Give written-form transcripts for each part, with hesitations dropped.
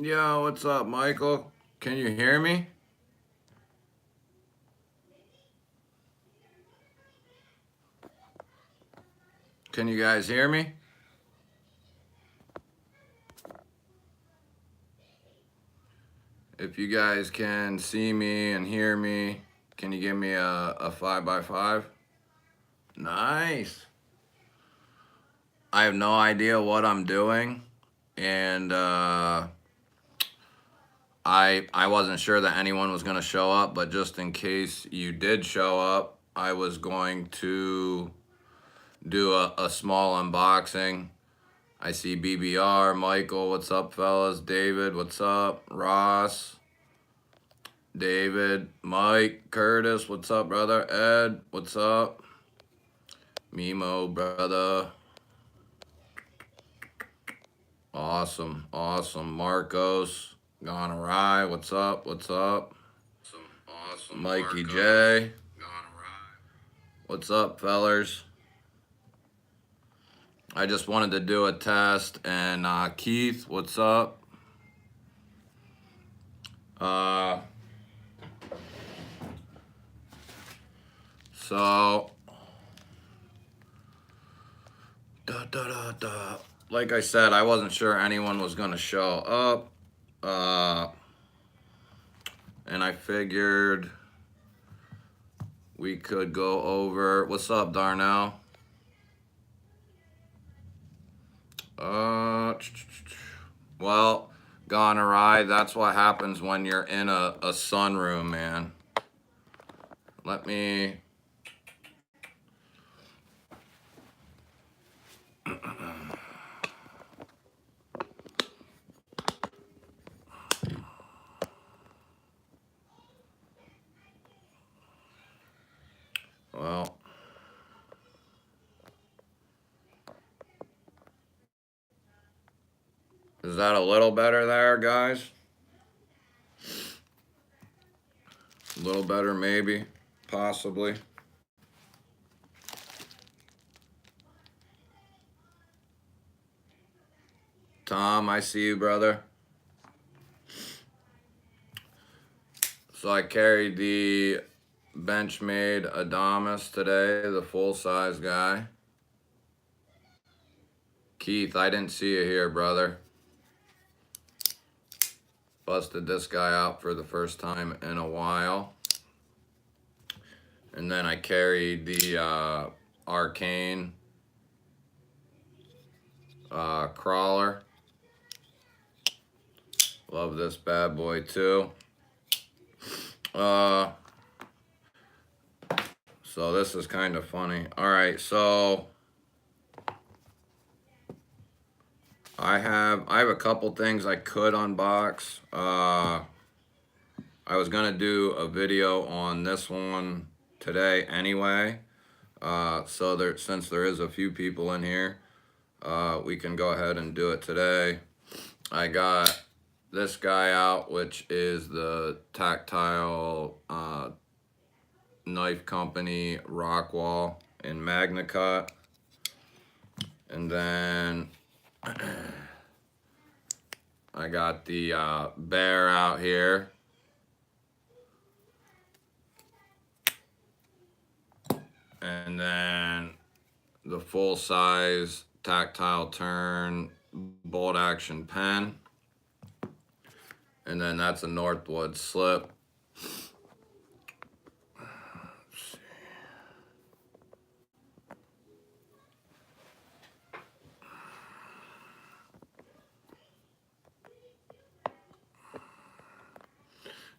Yo, what's up, Michael? Can you hear me? Can you guys hear me? If you guys can see me and hear me, can you give me a 5 by 5? Nice. I have no idea what I'm doing, and I wasn't sure that anyone was going to show up, but just in case you did show up, I was going to do a small unboxing. I see BBR, Michael, what's up, fellas? David, what's up? Ross, David, Mike, Curtis, what's up, brother? Ed, what's up? Mimo, brother. Awesome, awesome. Marcos, gone awry, what's up? What's up? Awesome. Mikey Marcos, J, gone awry. What's up, fellers? I just wanted to do a test, and Keith, what's up? So, like I said, I wasn't sure anyone was gonna show up, and I figured we could go over. What's up, Darnell? Well, gone awry. That's what happens when you're in a sunroom, man. Let me. Well, is that a little better there, guys? A little better, maybe, possibly. Tom, I see you, brother. So I carried the Benchmade Adamas today, the full-size guy. Keith, I didn't see you here, brother. Busted this guy out for the first time in a while. And then I carried the Arcane crawler. Love this bad boy too. So this is kind of funny. All right, so I have a couple things I could unbox. I was gonna do a video on this one today anyway. So since there is a few people in here, we can go ahead and do it today. I got this guy out, which is the Tactile Knife Company Rockwall in MagnaCut. And then I got the Bear out here. And then the full-size tactile turn bolt action pen. And then that's a Northwood slip.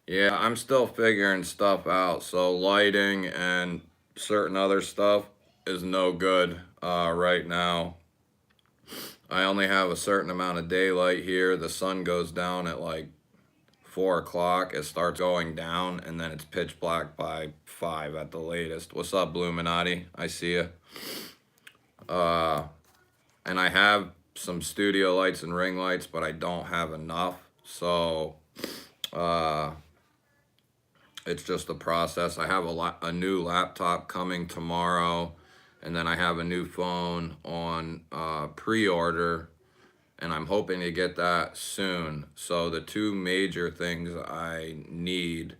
Yeah, I'm still figuring stuff out. So lighting and certain other stuff is no good right now. I only have a certain amount of daylight here. The sun goes down at like 4 o'clock. It starts going down, and then it's pitch black by 5 at the latest. What's up, Bluminati? I see you. And I have some studio lights and ring lights, but I don't have enough. So it's just a process. I have a new laptop coming tomorrow, and then I have a new phone on pre-order, and I'm hoping to get that soon. So the two major things I need,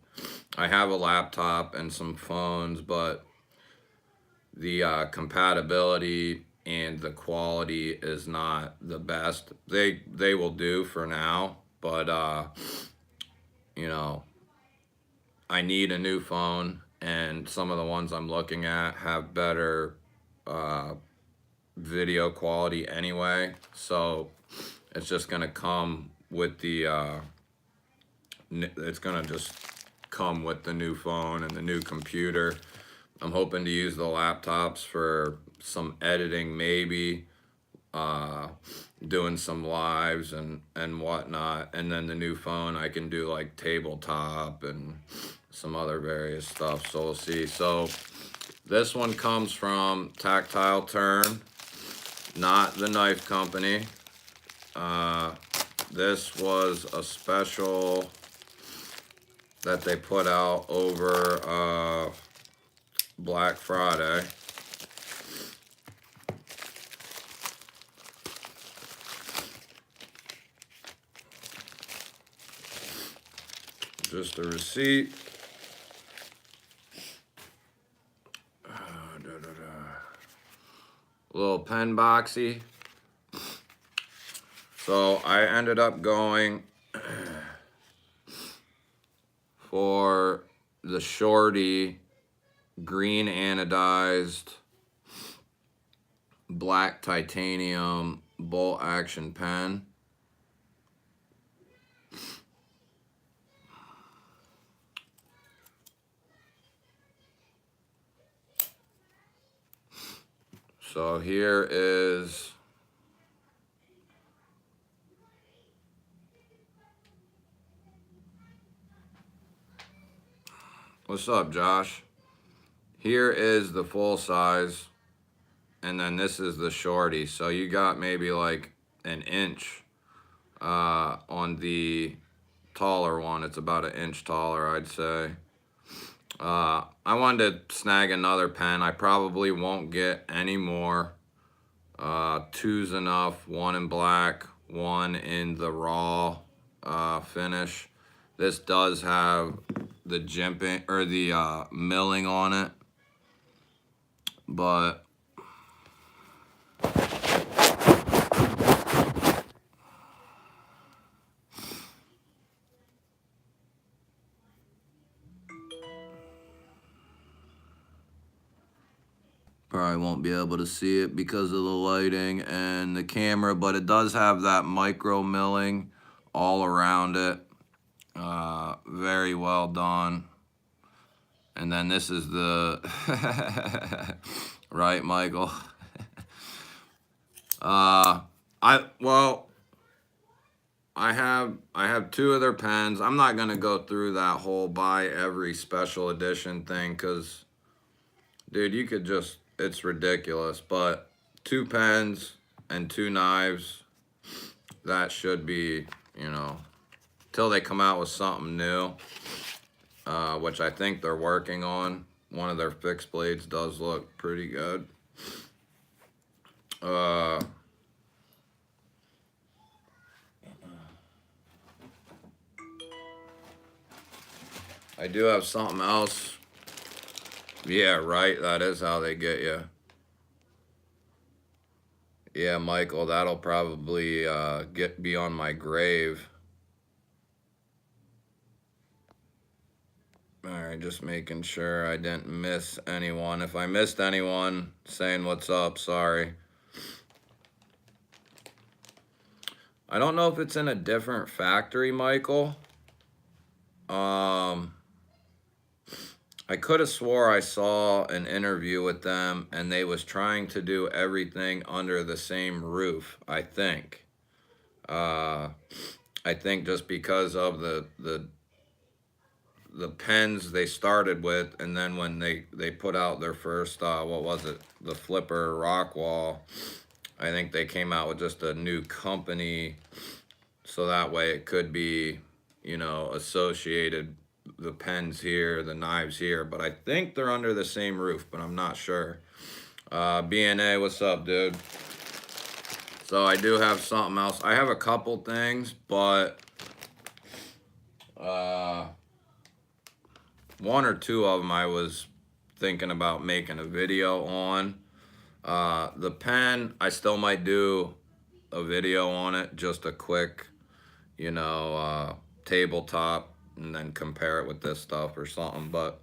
I have a laptop and some phones, but the compatibility and the quality is not the best. They will do for now, but you know, I need a new phone, and some of the ones I'm looking at have better uh, video quality anyway. So it's just gonna come with the it's gonna just come with the new phone and the new computer. I'm hoping to use the laptops for some editing, maybe doing some lives and whatnot. And then the new phone, I can do like tabletop and some other various stuff. So we'll see. So this one comes from Tactile Turn, not the knife company. This was a special that they put out over Black Friday. Just a receipt. A little pen boxy. So I ended up going for the Shorty green anodized black titanium bolt action pen. So here is what's up, Josh? Here is the full size, and then this is the Shorty. So you got maybe like an inch on the taller one. It's about an inch taller, I'd say. I wanted to snag another pen. I probably won't get any more. Two's enough. One in black, one in the raw finish. This does have the jimping or the milling on it, but probably won't be able to see it because of the lighting and the camera, but it does have that micro milling all around it. Very well done. And then this is the right, Michael. I have two of their pens. I'm not gonna go through that whole buy every special edition thing, because dude, you could just, it's ridiculous. But two pens and two knives, that should be, till they come out with something new, which I think they're working on. One of their fixed blades does look pretty good. I do have something else. Yeah, right, that is how they get you. Yeah, Michael, that'll probably be on my grave. Alright, just making sure I didn't miss anyone. If I missed anyone, saying what's up, sorry. I don't know if it's in a different factory, Michael. I could have swore I saw an interview with them and they was trying to do everything under the same roof, I think. I think just because of the pens they started with, and then when they put out their first, what was it, the Flipper Rockwall, I think they came out with just a new company, so that way it could be, associated, the pens here, the knives here, but I think they're under the same roof, but I'm not sure. BNA, what's up, dude? So I do have something else. I have a couple things, but one or two of them I was thinking about making a video on. The pen, I still might do a video on it, just a quick, tabletop, and then compare it with this stuff or something. But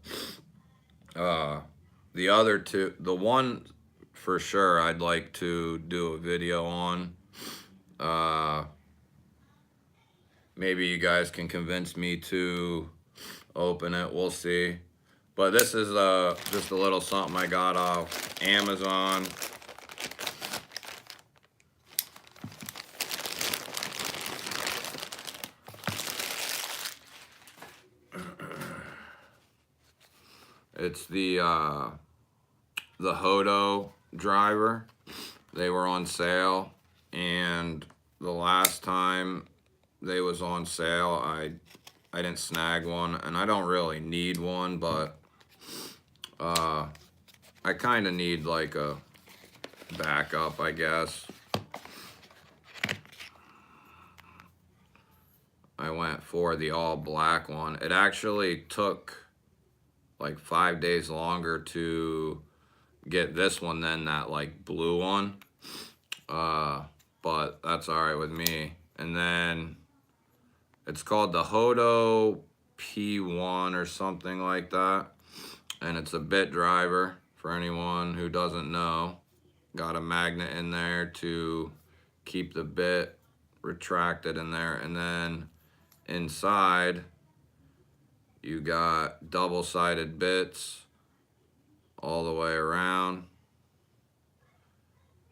the other two, the one for sure I'd like to do a video on. Maybe you guys can convince me to open it. We'll see. But this is just a little something I got off Amazon. It's the Hodo driver. They were on sale, and the last time they was on sale, I didn't snag one, and I don't really need one, but I kind of need like a backup, I guess. I went for the all black one. It actually took like 5 days longer to get this one than that like blue one. But that's all right with me. And then it's called the Hodo P1 or something like that. And it's a bit driver for anyone who doesn't know. Got a magnet in there to keep the bit retracted in there. And then inside, you got double-sided bits all the way around.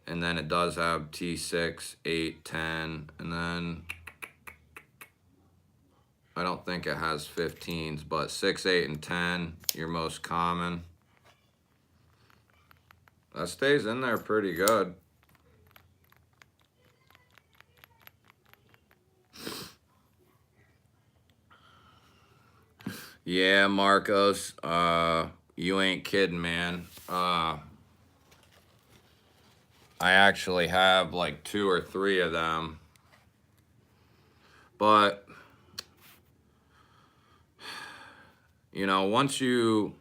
And then it does have T6, 8, 10, and then I don't think it has 15s, but 6, 8, and 10, your most common. That stays in there pretty good. Yeah, Marcos, you ain't kidding, man. I actually have like 2 or 3 of them. But, once you...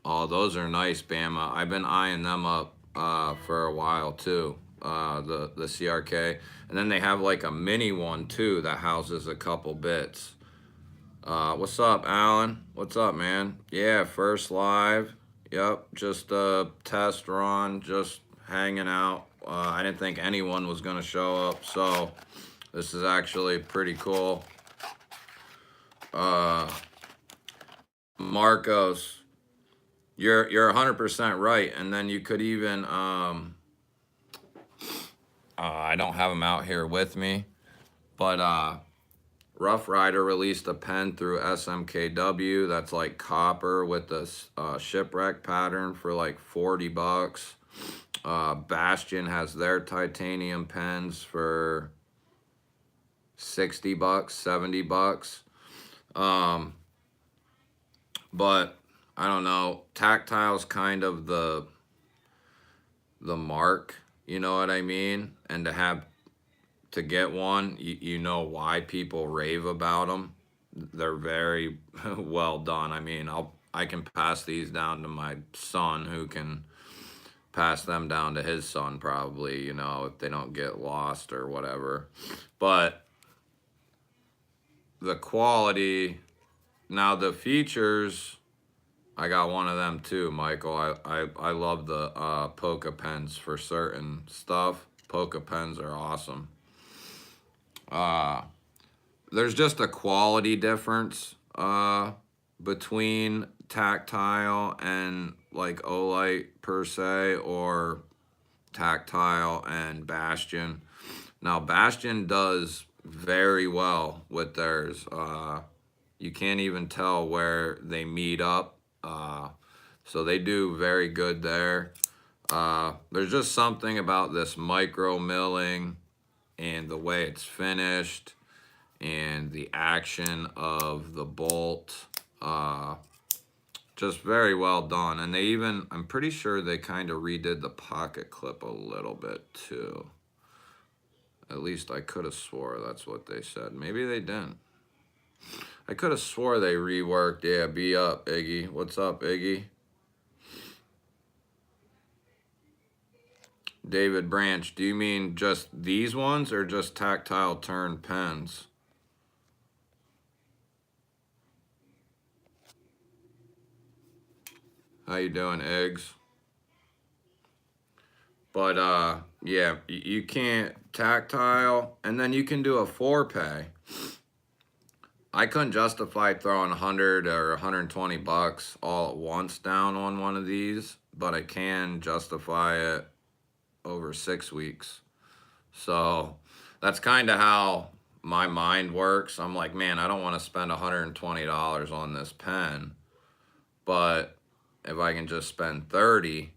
Oh, those are nice, Bama. I've been eyeing them up for a while, too. The CRK. And then they have like a mini one, too, that houses a couple bits. What's up, Alan? What's up, man? Yeah, first live. Yep, just a test run, just hanging out. I didn't think anyone was gonna show up, so this is actually pretty cool. Marcos, you're 100% right, and then you could even I don't have them out here with me, but Rough Rider released a pen through SMKW that's like copper with the shipwreck pattern for like $40. Bastion has their titanium pens for $60, $70. But I don't know. Tactile's kind of the mark, you know what I mean? And to get one, you know why people rave about them. They're very well done. I mean, I can pass these down to my son, who can pass them down to his son probably, if they don't get lost or whatever. But the quality, now the features, I got one of them too, Michael. I love the Polka pens for certain stuff. Polka pens are awesome. There's just a quality difference between Tactile and like Olight per se, or Tactile and Bastion. Now Bastion does very well with theirs. You can't even tell where they meet up. So they do very good there. There's just something about this micro milling and the way it's finished and the action of the bolt just very well done. And they even, I'm pretty sure they kind of redid the pocket clip a little bit too. At least I could have swore that's what they said. Maybe they didn't. I could have swore they reworked. Yeah, be up, Iggy. What's up, Iggy? David Branch, do you mean just these ones or just tactile turn pens? How you doing, Eggs? But yeah, you can't tactile, and then you can do a 4-pay. I couldn't justify throwing 100 or 120 bucks all at once down on one of these, but I can justify it over 6 weeks. So that's kind of how my mind works. I'm like, man, I don't want to spend $120 on this pen, but if I can just spend 30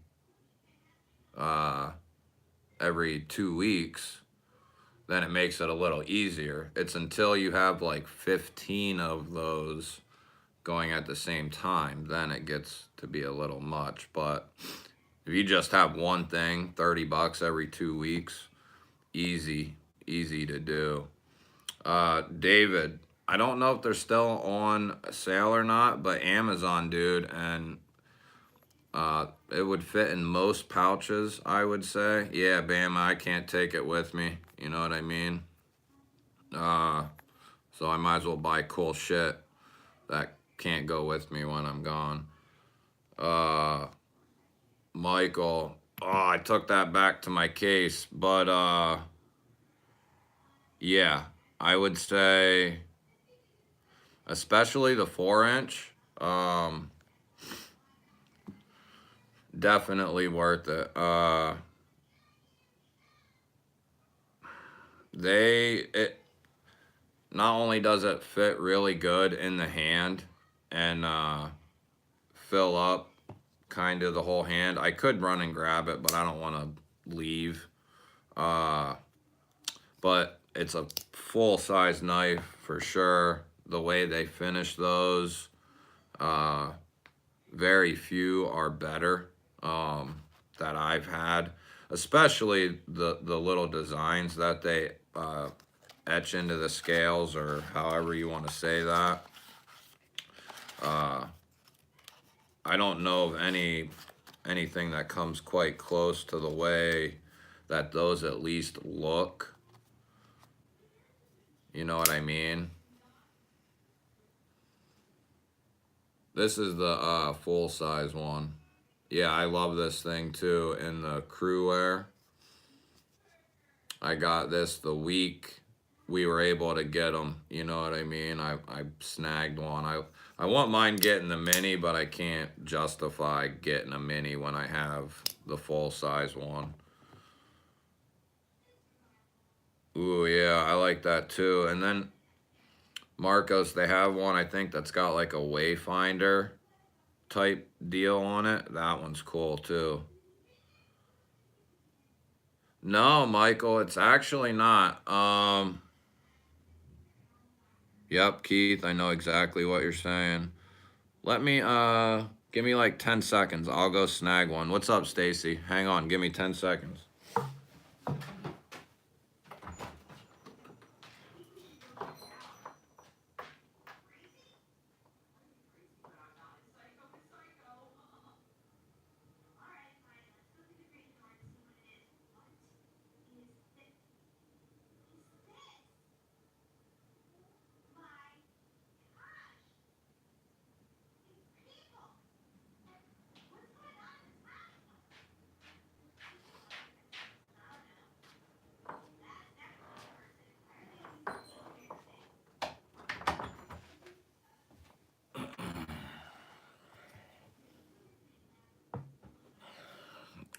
every 2 weeks, then it makes it a little easier. It's until you have like 15 of those going at the same time, then it gets to be a little much. But if you just have one thing, 30 bucks every 2 weeks, easy to do. David, I don't know if they're still on sale or not, but Amazon, dude, and it would fit in most pouches, I would say. Yeah, Bama, I can't take it with me. You know what I mean? So I might as well buy cool shit that can't go with me when I'm gone. Michael, oh, I took that back to my case, but yeah, I would say, especially the 4-inch, definitely worth it. It not only does it fit really good in the hand and fill up kind of the whole hand. I could run and grab it, but I don't want to leave. But it's a full-size knife for sure. The way they finish those, very few are better that I've had, especially the little designs that they etch into the scales, or however you want to say that. I don't know of anything that comes quite close to the way that those at least look. You know what I mean? This is the full-size one. Yeah, I love this thing too in the crew wear. I got this the week we were able to get them. You know what I mean? I snagged one. I want mine getting the mini, but I can't justify getting a mini when I have the full-size one. Ooh, yeah, I like that too. And then Marcos, they have one, I think, that's got like a Wayfinder type deal on it. That one's cool too. No, Michael, it's actually not. Yep, Keith, I know exactly what you're saying. Let me, give me like 10 seconds. I'll go snag one. What's up, Stacy? Hang on, give me 10 seconds.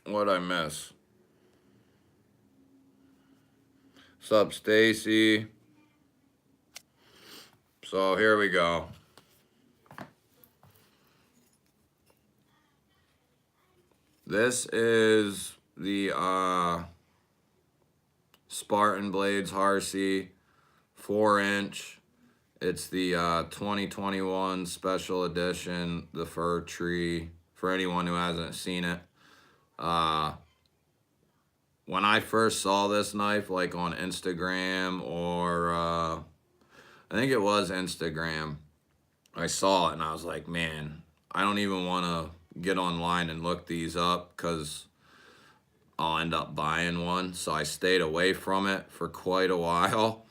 What'd I miss? What's up, Stacy? So here we go. This is the Spartan Blades Harsey 4-inch It's the 2021 special edition, the Fur Tree, for anyone who hasn't seen it. When I first saw this knife, like on Instagram or I think it was Instagram, I saw it and I was like, man, I don't even want to get online and look these up because I'll end up buying one. So I stayed away from it for quite a while.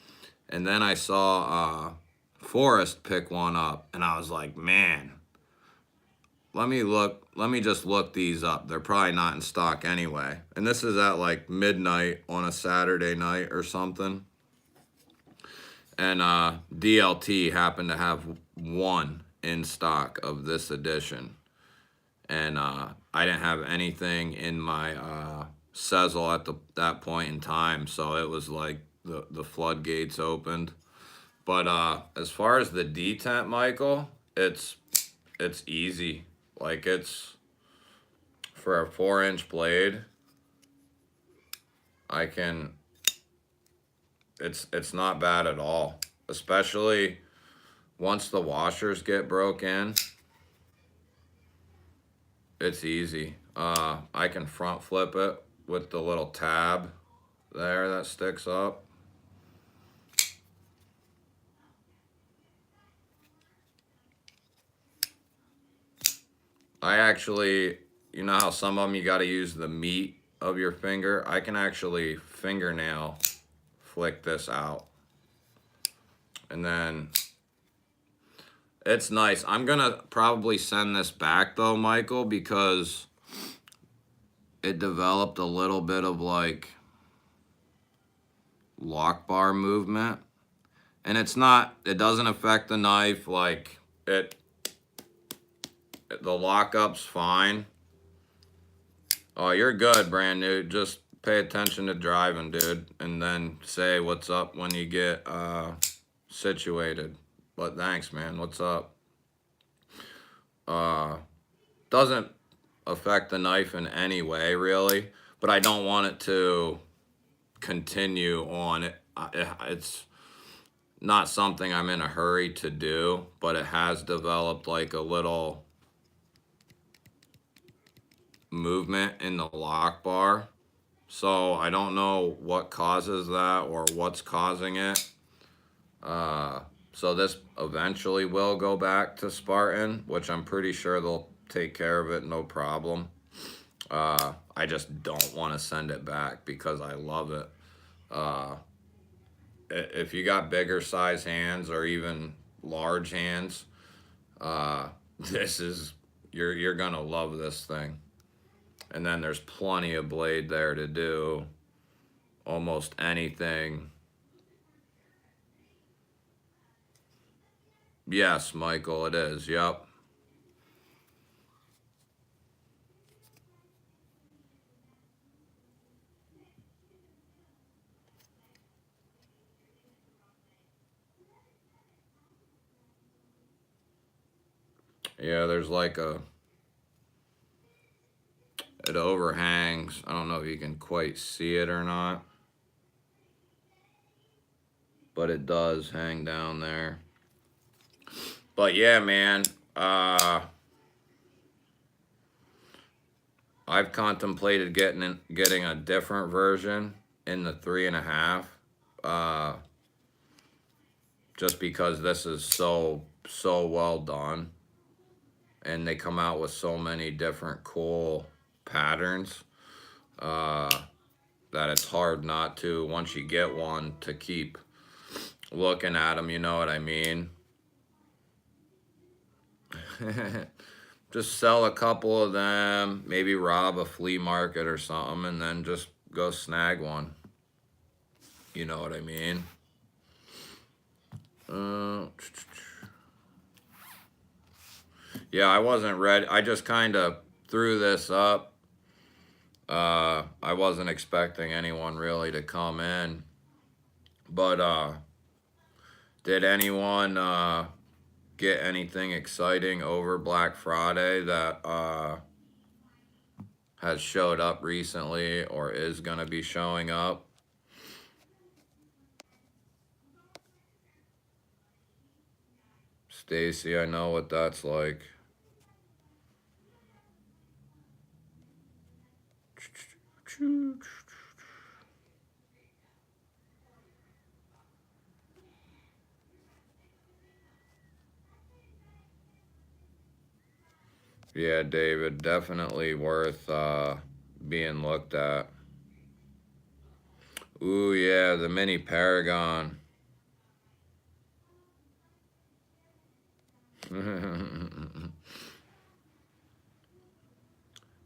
And then I saw Forrest pick one up and I was like, man, let me just look these up. They're probably not in stock anyway. And this is at like midnight on a Saturday night or something. And DLT happened to have one in stock of this edition. And I didn't have anything in my Sezzle at that point in time, so it was like the floodgates opened. But as far as the detent, Michael, it's easy. Like, it's for a 4-inch blade. It's not bad at all, especially once the washers get broke in. It's easy. I can front flip it with the little tab there that sticks up. I actually, you know how some of them you got to use the meat of your finger? I can actually fingernail flick this out. And then it's nice. I'm going to probably send this back though, Michael, because it developed a little bit of like lock bar movement. And it doesn't affect the knife. Like the lockup's fine. Oh, you're good, brand new. Just pay attention to driving, dude. And then say what's up when you get situated. But thanks, man. What's up? Doesn't affect the knife in any way, really. But I don't want it to continue on. It's not something I'm in a hurry to do. But it has developed like a little movement in the lock bar. So I don't know what causes that or what's causing it. So this eventually will go back to Spartan, which I'm pretty sure they'll take care of it, no problem. I just don't want to send it back because I love it. If you got bigger size hands or even large hands, you're gonna love this thing. And then there's plenty of blade there to do almost anything. Yes, Michael, it is. Yep. Yeah, there's like it overhangs. I don't know if you can quite see it or not, but it does hang down there. But yeah, man, I've contemplated getting a different version in the 3.5, just because this is so well done, and they come out with so many different cool patterns that it's hard not to, once you get one, to keep looking at them. You know what I mean? Just sell a couple of them, maybe rob a flea market or something, and then just go snag one. You know what I mean? Yeah, I wasn't ready. I just kind of threw this up. I wasn't expecting anyone really to come in. But did anyone get anything exciting over Black Friday that has showed up recently or is going to be showing up? Stacy, I know what that's like. Yeah, David, definitely worth being looked at. Ooh, yeah, the mini Paragon.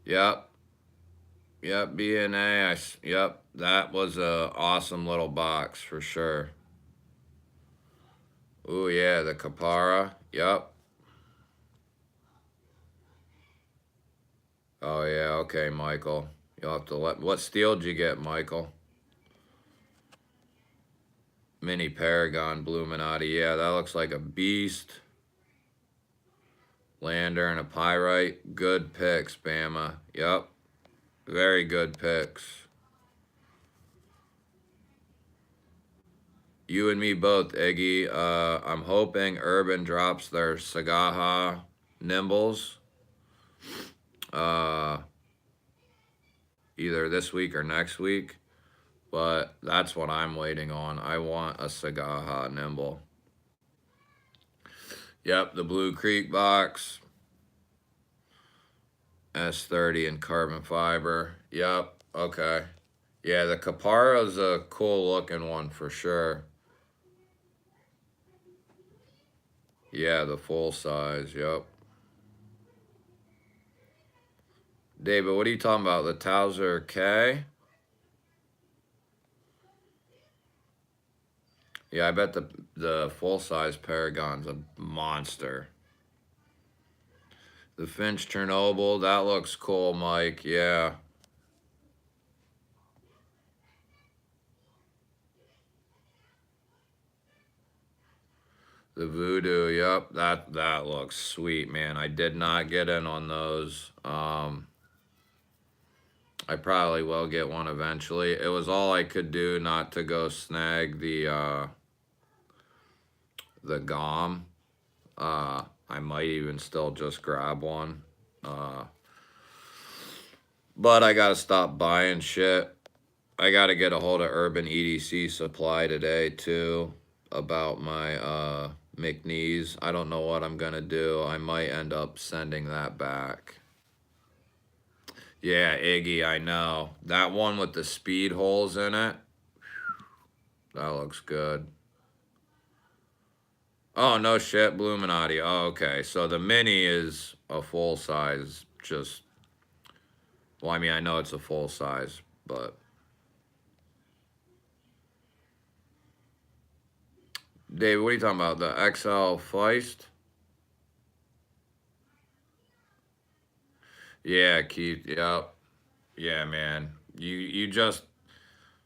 Yep, yep, BNA. Yep, that was a awesome little box for sure. Ooh, yeah, the Kapara. Yep. Oh, yeah, okay, Michael. You'll have to let. What steel did you get, Michael? Mini Paragon Bluminati. Yeah, that looks like a beast. Lander and a Pyrite. Good picks, Bama. Yep. Very good picks. You and me both, Iggy. I'm hoping Urban drops their Sagaha Nimbles. Either this week or next week. But that's what I'm waiting on. I want a Sagaha Nimble. Yep, the Blue Creek box. S30 and carbon fiber. Yep, okay. Yeah, the Kapara's a cool looking one for sure. Yeah, the full size, yep. David, what are you talking about? The Towser K? Yeah, I bet the full-size Paragon's a monster. The Finch Chernobyl, that looks cool, Mike. Yeah. The Voodoo, yep, that looks sweet, man. I did not get in on those. I probably will get one eventually. It was all I could do not to go snag the GOM. I might even still just grab one. But I gotta stop buying shit. I gotta get a hold of Urban EDC Supply today too about my McNeese. I don't know what I'm gonna do. I might end up sending that back. Yeah, Iggy, I know. That one with the speed holes in it. That looks good. Oh, no shit, Bluminati. Oh, okay. So the mini is a full size, just... Well, I mean, I know it's a full size, but... Dave, what are you talking about? The XL Feist? Yeah, Keith, yep. Yeah, man. You just...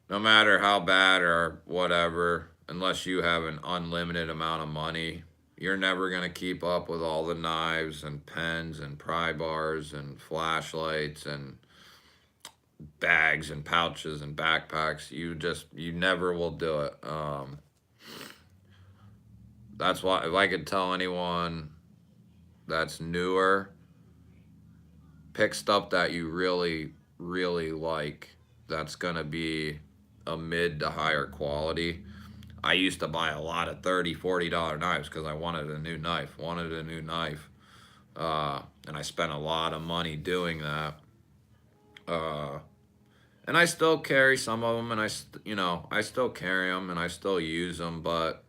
No matter how bad or whatever, unless you have an unlimited amount of money, you're never going to keep up with all the knives and pens and pry bars and flashlights and bags and pouches and backpacks. You never will do it. That's why, if I could tell anyone that's newer, pick stuff that you really, really like that's going to be a mid to higher quality. I used to buy a lot of $30, $40 knives because I wanted a new knife. And I spent a lot of money doing that. And I still carry some of them, and I still carry them, and I still use them. But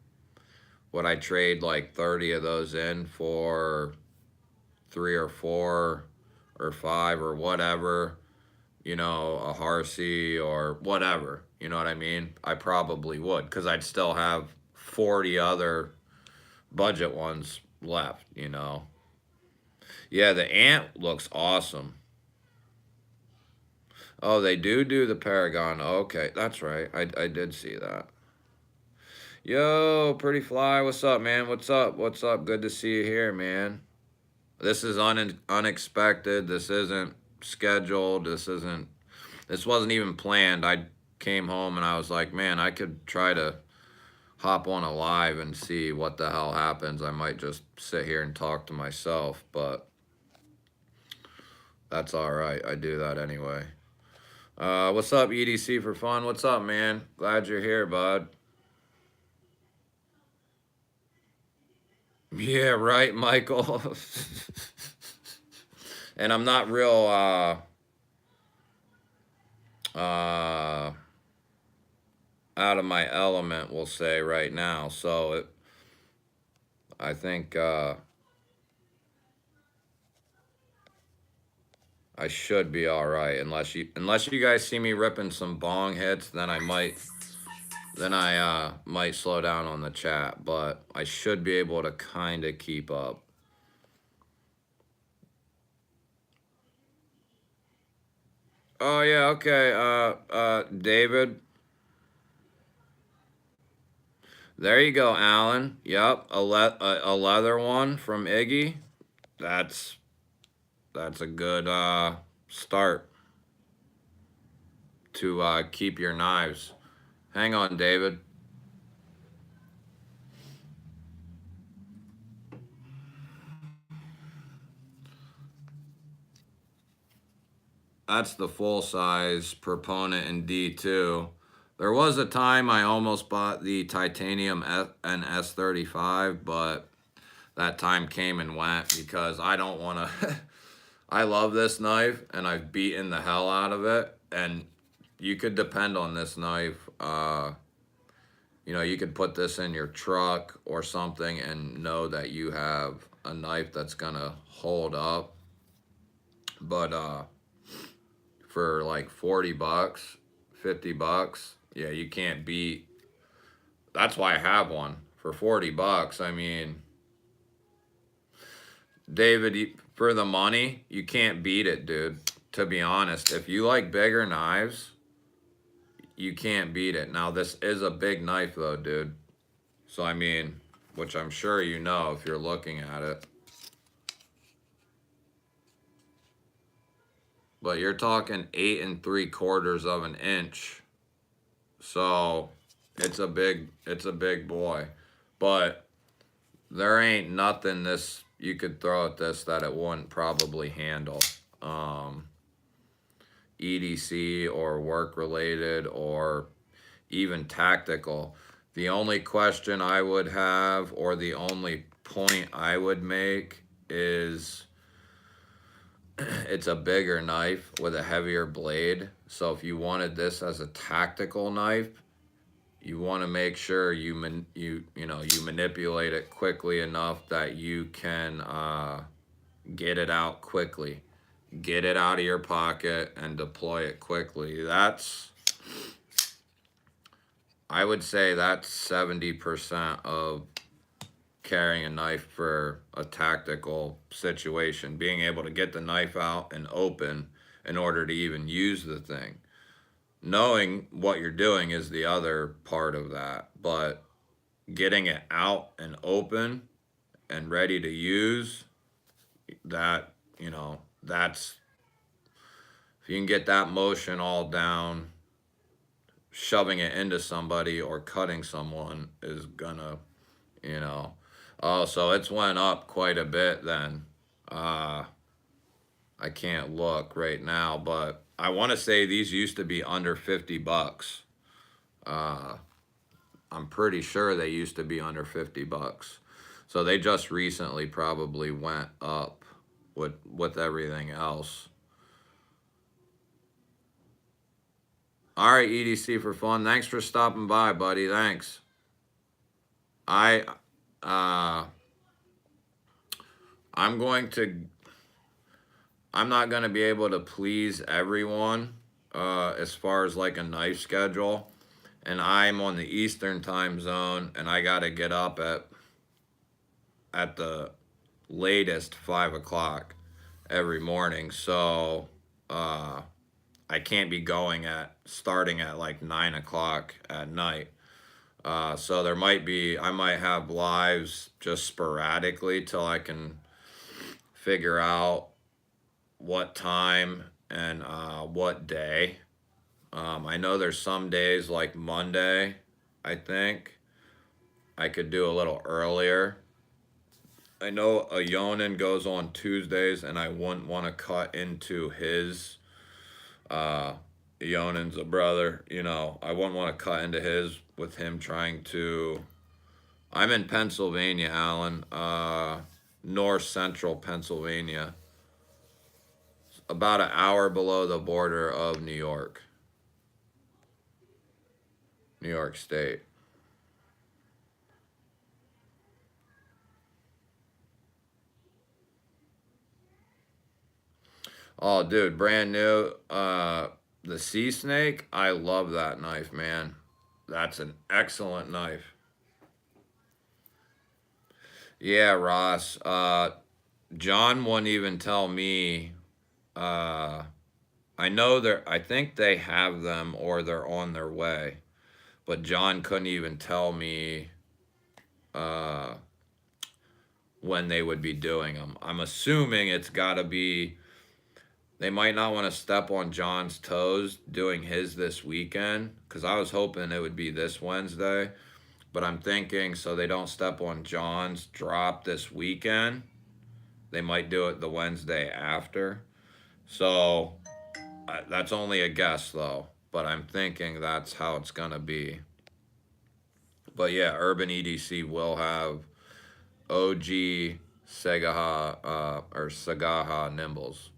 would I trade like 30 of those in for 3 or 4 or 5 or whatever? A Harsey or whatever. You know what I mean? I probably would, because I'd still have 40 other budget ones left, Yeah, the Ant looks awesome. Oh, they do the Paragon. Okay, that's right. I did see that. Yo, Pretty Fly, what's up, man? What's up? What's up? Good to see you here, man. This is unexpected. This isn't scheduled. This wasn't even planned. I came home and I was like, man, I could try to hop on a live and see what the hell happens. I might just sit here and talk to myself, but that's all right. I do that anyway. What's up, EDC for fun? What's up, man? Glad you're here, bud. Yeah, right, Michael. And I'm not real out of my element, we'll say right now. So I think I should be all right, unless you guys see me ripping some bong hits, then I might slow down on the chat, but I should be able to kind of keep up. Oh yeah, okay. David. There you go, Alan. Yep, a leather one from Iggy. That's a good start to keep your knives. Hang on, David. That's the full size Proponent in D2. There was a time I almost bought the titanium S35, but that time came and went because I don't want to. I love this knife and I've beaten the hell out of it. And you could depend on this knife. You know, you could put this in your truck or something and know that you have a knife that's gonna hold up. But for like 40 bucks, 50 bucks, yeah, you can't beat. That's why I have one for 40 bucks. I mean, David, for the money, you can't beat it, dude. To be honest, if you like bigger knives, you can't beat it. Now, this is a big knife, though, dude. So, I mean, which I'm sure you know if you're looking at it. But you're talking 8 3/4 of an inch. So, it's a big boy. But there ain't nothing you could throw at this that it wouldn't probably handle. EDC or work related or even tactical. The only question I would have, or the only point I would make, is it's a bigger knife with a heavier blade. So if you wanted this as a tactical knife, you want to make sure you manipulate it quickly enough that you can get it out quickly, get it out of your pocket and deploy it quickly. I would say that's 70% of carrying a knife for a tactical situation, being able to get the knife out and open in order to even use the thing. Knowing what you're doing is the other part of that, but getting it out and open and ready to use, that, that's, if you can get that motion all down, shoving it into somebody or cutting someone is gonna, oh, so it's went up quite a bit then. I can't look right now, but I want to say these used to be under 50 bucks. I'm pretty sure they used to be under 50 bucks. So they just recently probably went up with everything else. All right, EDC for fun. Thanks for stopping by, buddy. Thanks. I'm not going to be able to please everyone as far as like a knife schedule. And I'm on the Eastern time zone, and I got to get up at the latest 5 o'clock every morning. So I can't be starting at like 9 o'clock at night. So I might have lives just sporadically till I can figure out what time and what day. I know there's some days like Monday, I think, I could do a little earlier. I know a Yonan goes on Tuesdays, and I wouldn't want to cut into his. Uh, Yonan's a brother, you know. I wouldn't want to cut into his with him trying to. I'm in Pennsylvania, Alan. North central Pennsylvania. About an hour below the border of New York. New York State. Oh, dude, brand new. The sea snake. I love that knife, man. That's an excellent knife. Yeah, Ross. John wouldn't even tell me. Uh, I know they're. I think they have them or they're on their way, but John couldn't even tell me uh, when they would be doing them. I'm assuming it's got to be. They might not want to step on John's toes doing his this weekend because I was hoping it would be this Wednesday. But I'm thinking so they don't step on John's drop this weekend. They might do it the Wednesday after. So that's only a guess though. But I'm thinking that's how it's going to be. But yeah, Urban EDC will have OG Segaha or Sagaha Nimbles.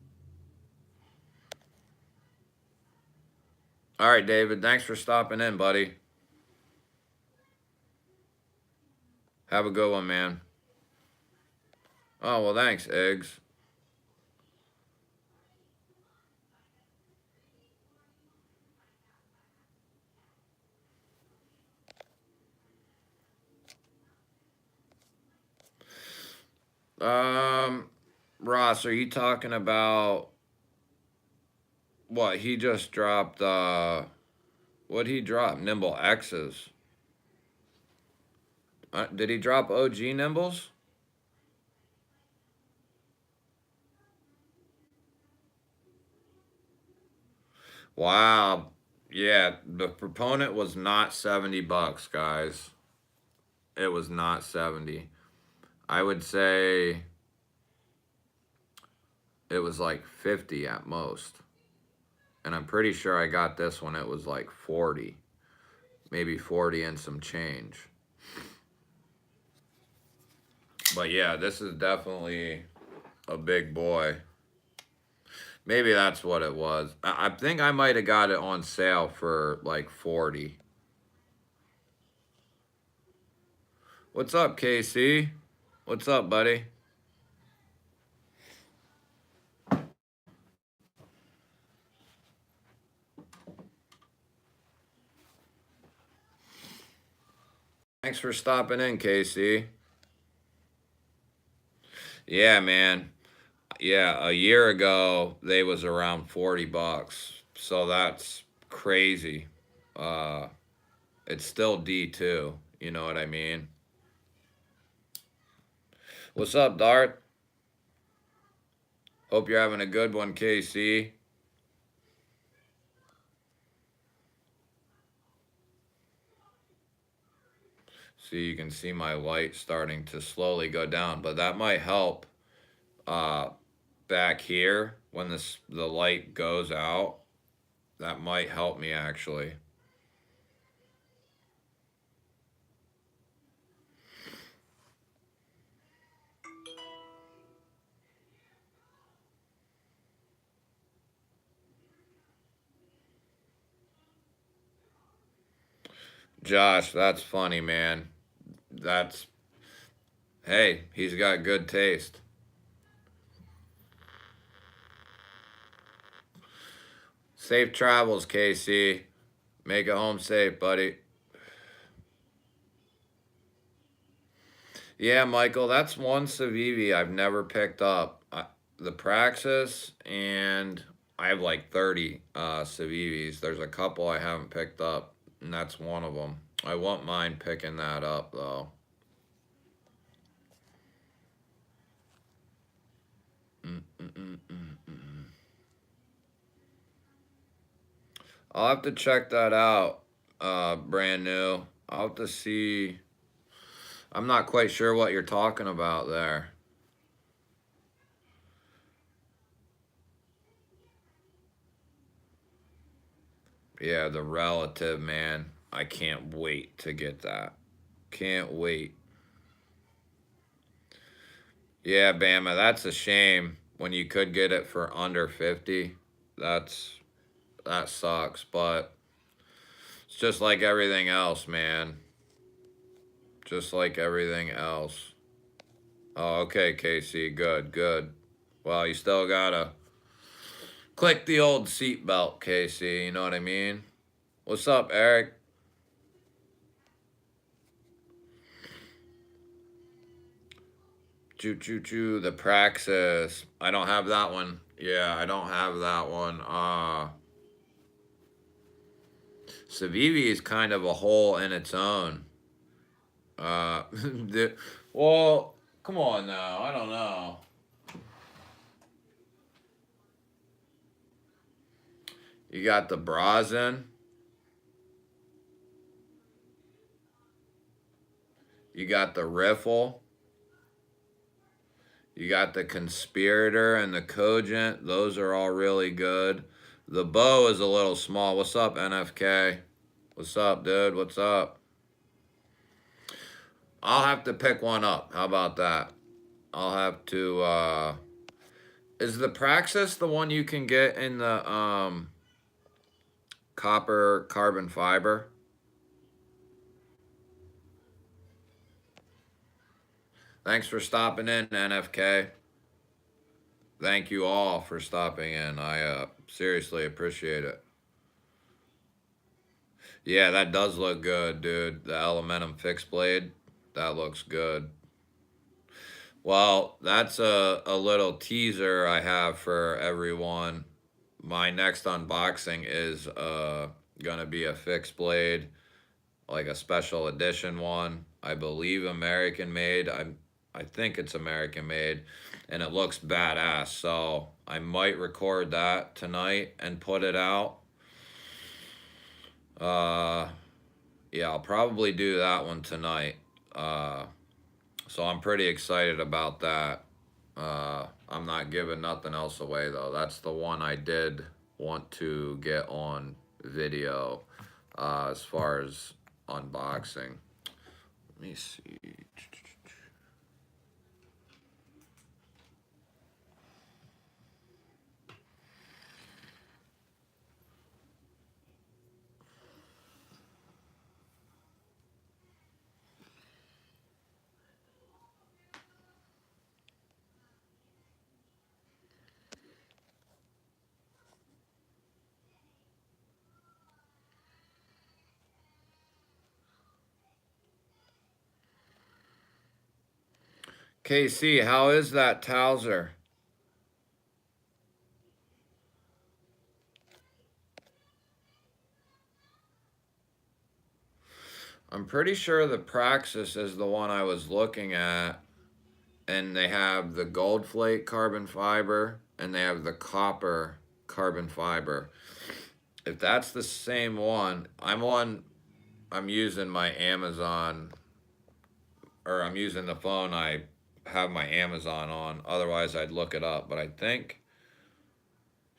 All right, David. Thanks for stopping in, buddy. Have a good one, man. Oh, well, thanks, Eggs. Um, Ross, are you talking about what he just dropped? What he dropped? Nimble X's. Did he drop OG Nimbles? Wow. Yeah, the proponent was not $70, guys. It was not 70. I would say it was like 50 at most. And I'm pretty sure I got this one, it was like 40. Maybe 40 and some change. But yeah, this is definitely a big boy. Maybe that's what it was. I think I might have got it on sale for like 40. What's up, KC? What's up, buddy? Thanks for stopping in, KC. Yeah, man. Yeah, a year ago they was around $40. So that's crazy. Uh it's still D2, you know what I mean? What's up, Dart? Hope you're having a good one, KC. See, you can see my light starting to slowly go down, but that might help uh back here when the light goes out. That might help me actually. Josh, that's funny, man. That's Hey, he's got good taste. Safe travels, KC. Make it home safe, buddy. Yeah, Michael, that's one Civivi I've never picked up. The Praxis, and I have like 30 Civivis. There's a couple I haven't picked up, and that's one of them. I won't mind picking that up, though. Mm-mm-mm-mm-mm. I'll have to check that out. Brand new. I'll have to see. I'm not quite sure what you're talking about there. Yeah, the relative, man. I can't wait to get that. Can't wait. Yeah, Bama, that's a shame when you could get it for under 50. That's that sucks, but it's just like everything else, man. Just like everything else. Oh, okay, Casey. Good, good. Well, you still gotta click the old seatbelt, Casey. You know what I mean? What's up, Eric? Choo choo choo. The Praxis. I don't have that one. Yeah, I don't have that one. Civivi is kind of a whole in its own. Well, come on now. I don't know. You got the Brazen. You got the Riffle. You got the Conspirator and the Cogent. Those are all really good. The bow is a little small. What's up, NFK? What's up, dude? What's up? I'll have to pick one up. How about that? I'll have to is the Praxis the one you can get in the copper carbon fiber? Thanks for stopping in, NFK. Thank you all for stopping in. I seriously appreciate it. Yeah, that does look good, dude. The Elementum fixed blade, that looks good. Well, that's a little teaser I have for everyone. My next unboxing is gonna be a fixed blade, like a special edition one. I believe American made. I think it's American made, and it looks badass. So I might record that tonight and put it out. Yeah, I'll probably do that one tonight. So I'm pretty excited about that. I'm not giving nothing else away though. That's the one I did want to get on video as far as unboxing. Let me see. KC, how is that Towser? I'm pretty sure the Praxis is the one I was looking at, and they have the gold flake carbon fiber and they have the copper carbon fiber. If that's the same one, I'm using my Amazon, or I'm using the phone I have my Amazon on. Otherwise, I'd look it up. But I think,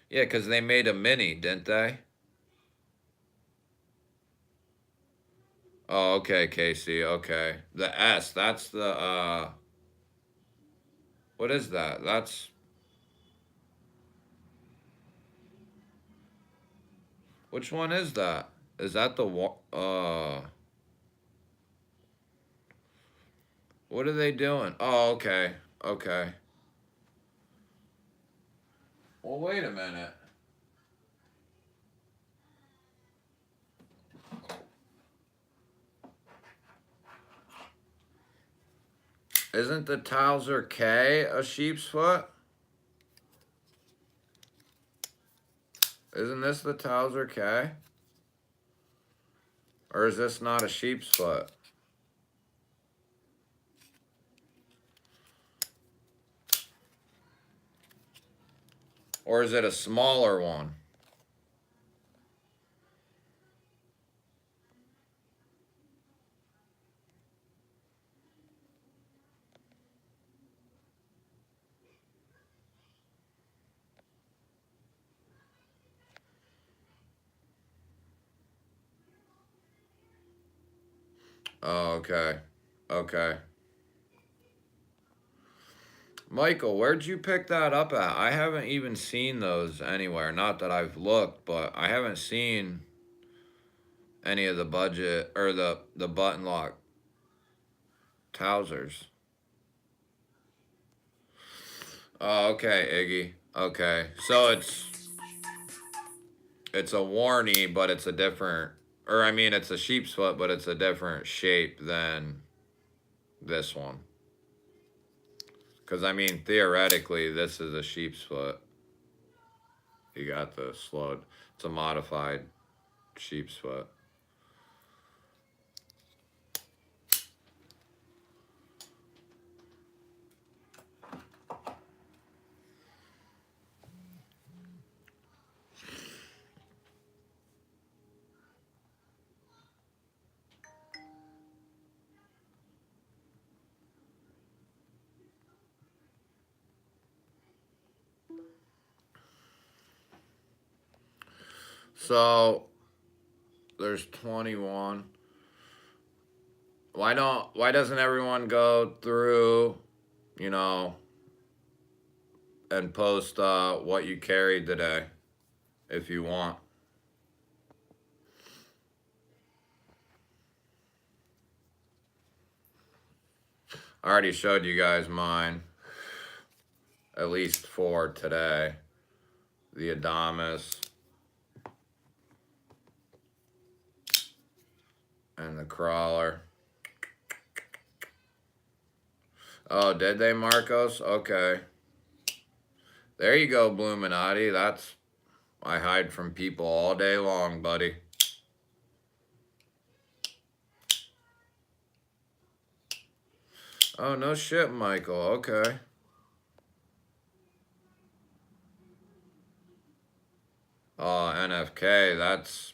yeah, because they made a mini, didn't they? Oh, okay, Casey. Okay, the S. That's the What is that? That's which one is that? Is that the What are they doing? Oh, okay, okay. Well, wait a minute. Isn't the Towser K a sheep's foot? Isn't this the Towser K? Or is this not a sheep's foot? Or is it a smaller one? Oh, okay. Okay. Michael, where'd you pick that up at? I haven't even seen those anywhere. Not that I've looked, but I haven't seen any of the budget or the button lock trousers. Oh, okay, Iggy. Okay. So it's a warnie, but it's a different, or I mean it's a sheep's foot, but it's a different shape than this one. Cuz I mean theoretically this is a sheep's foot. You got the slowed. It's a modified sheep's foot. So there's 21. Why doesn't everyone go through, you know, and post what you carried today if you want? I already showed you guys mine, at least for today. The Adamas and the Crawler. Oh, did they, Marcos? Okay. There you go, Bluminati. That's, I hide from people all day long, buddy. Oh, no shit, Michael. Okay. Oh, NFK, that's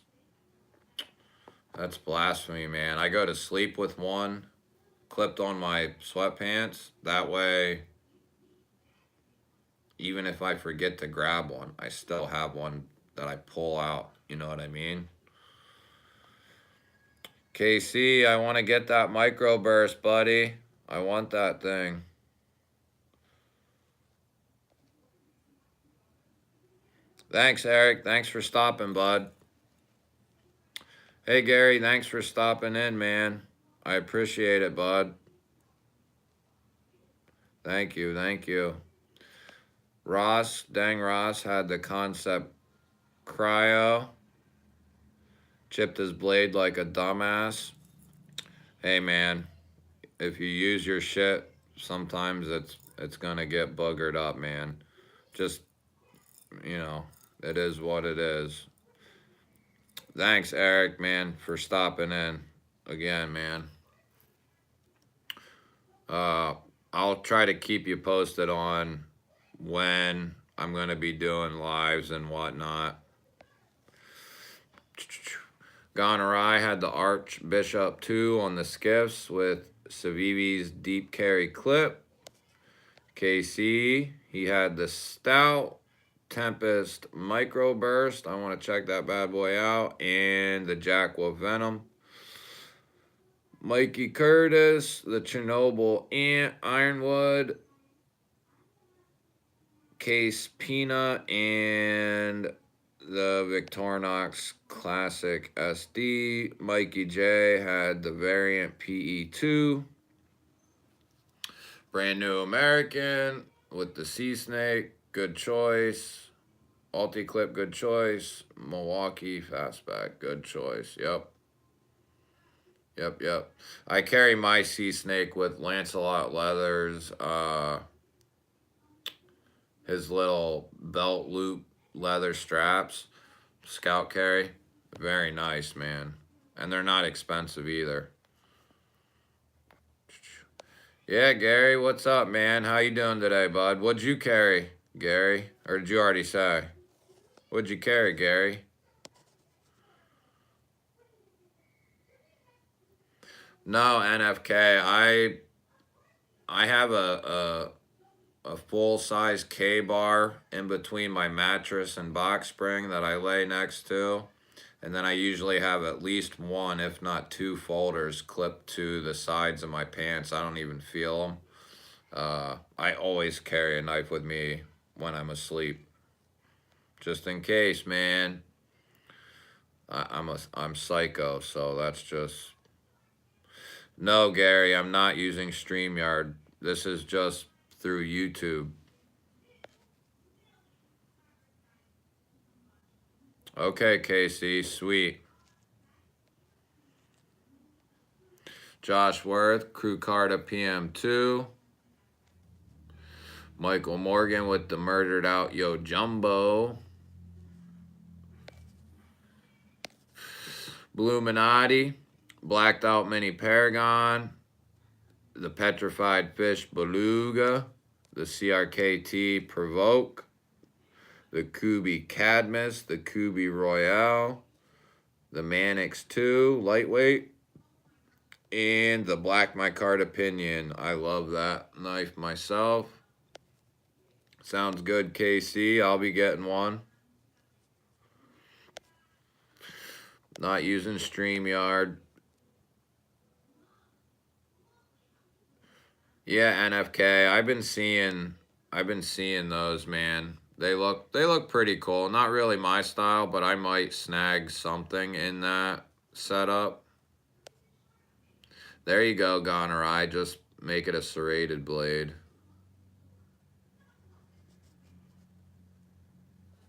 blasphemy, man. I go to sleep with one clipped on my sweatpants. That way, even if I forget to grab one, I still have one that I pull out. You know what I mean? KC, I want to get that microburst, buddy. I want that thing. Thanks, Eric. Thanks for stopping, bud. Hey, Gary. Thanks for stopping in, man. I appreciate it, bud. Thank you. Thank you. Ross, dang Ross, had the concept cryo. Chipped his blade like a dumbass. Hey, man. If you use your shit, sometimes it's gonna get boogered up, man. Just, you know, it is what it is. Thanks, Eric, man, for stopping in again, man. I'll try to keep you posted on when I'm gonna be doing lives and whatnot. Gonorrhea had the Archbishop 2 on the skiffs with Savivi's deep carry clip. KC, he had the Stout Tempest Microburst. I want to check that bad boy out. And the Jackwolf Venom. Mikey Curtis, the Chernobyl Ant Ironwood. Case Peanut and the Victorinox Classic SD. Mikey J had the variant PE2. Brand New American with the Sea Snake. Good choice. Ulti-Clip, good choice. Milwaukee Fastback, good choice. Yep. I carry my Sea Snake with Lancelot Leathers, his little belt loop leather straps. Scout carry. Very nice, man. And they're not expensive either. Yeah, Gary, what's up, man? How you doing today, bud? What'd you carry, Gary? Or did you already say? What'd you carry, Gary? No, NFK. I have a full size K bar in between my mattress and box spring that I lay next to. And then I usually have at least one, if not two folders clipped to the sides of my pants. I don't even feel them. I always carry a knife with me when I'm asleep. Just in case, man. I'm psycho, so that's just... No, Gary, I'm not using StreamYard. This is just through YouTube. Okay, Casey, sweet. Josh Worth, Crew Carta PM2. Michael Morgan with the murdered out Yo Jumbo. Bluminati, Blacked Out Mini Paragon. The Petrified Fish Beluga. The CRKT Provoke. The Kubi Cadmus. The Kubi Royale. The Manix 2 Lightweight. And the Black Micarta Pinion. I love that knife myself. Sounds good, KC. I'll be getting one. Not using StreamYard. Yeah, NFK. I've been seeing those, man. They look pretty cool. Not really my style, but I might snag something in that setup. There you go, Goner. I just make it a serrated blade.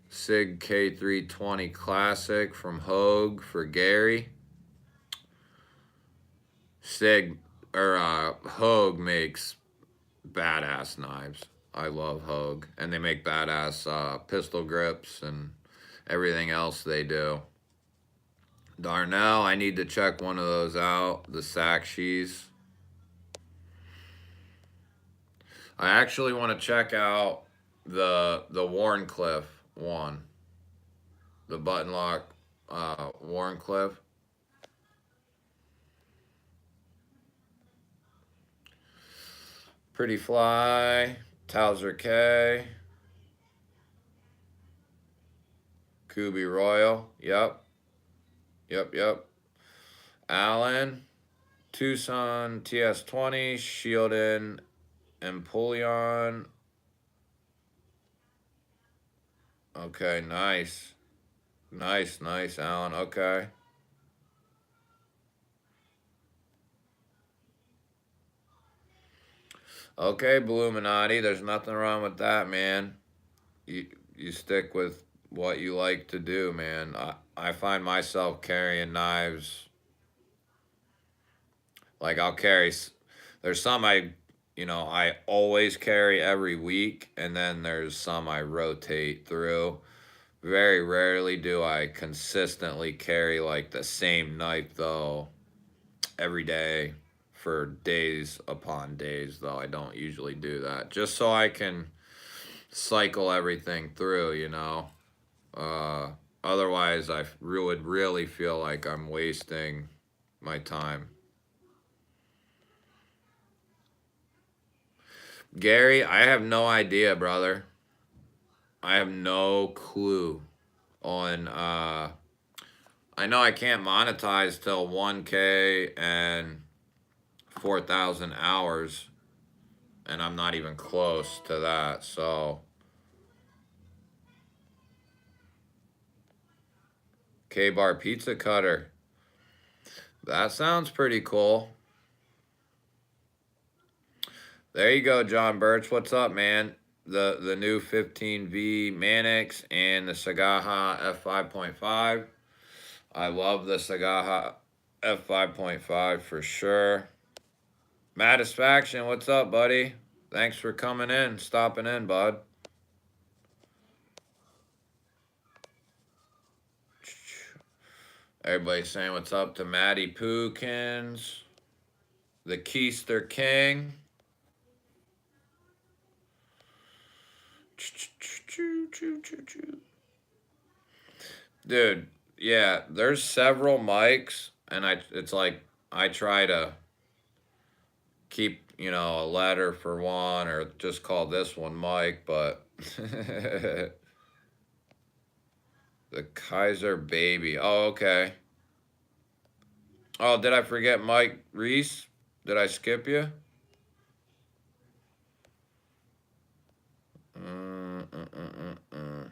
Sig K320 Classic from Hogue for Gary. Hogue makes badass knives. I love Hogue. And they make badass pistol grips and everything else they do. Darnell, I need to check one of those out. The Sakshi's. I actually want to check out the Warncliffe one. The button lock Warncliffe. Pretty Fly, Towser K, Kubi Royal, yep. Allen, Tucson TS20, Shieldin, Empoleon. Okay, nice, Allen, okay. Okay, Bluminati, there's nothing wrong with that, man. You stick with what you like to do, man. I find myself carrying knives. Like there's some I always carry every week, and then there's some I rotate through. Very rarely do I consistently carry like the same knife though every day for days upon days, though. I don't usually do that. Just so I can cycle everything through, Otherwise, I would really feel like I'm wasting my time. Gary, I have no idea, brother. I have no clue on, I know I can't monetize till 1K and 4,000 hours, and I'm not even close to that, so. K-Bar Pizza Cutter. That sounds pretty cool. There you go, John Birch. What's up, man? The new 15V Manix and the Sagaha F5.5. I love the Sagaha F5.5 for sure. Matisfaction, what's up, buddy? Thanks for coming in, stopping in, bud. Everybody's saying what's up to Matty Pookins, the Keister King. Dude, yeah, there's several mics, and it's like I try to keep, a letter for one, or just call this one Mike, but The Kaiser baby. Oh, okay. Oh, did I forget Mike Reese? Did I skip you? Mm, mm, mm, mm, mm.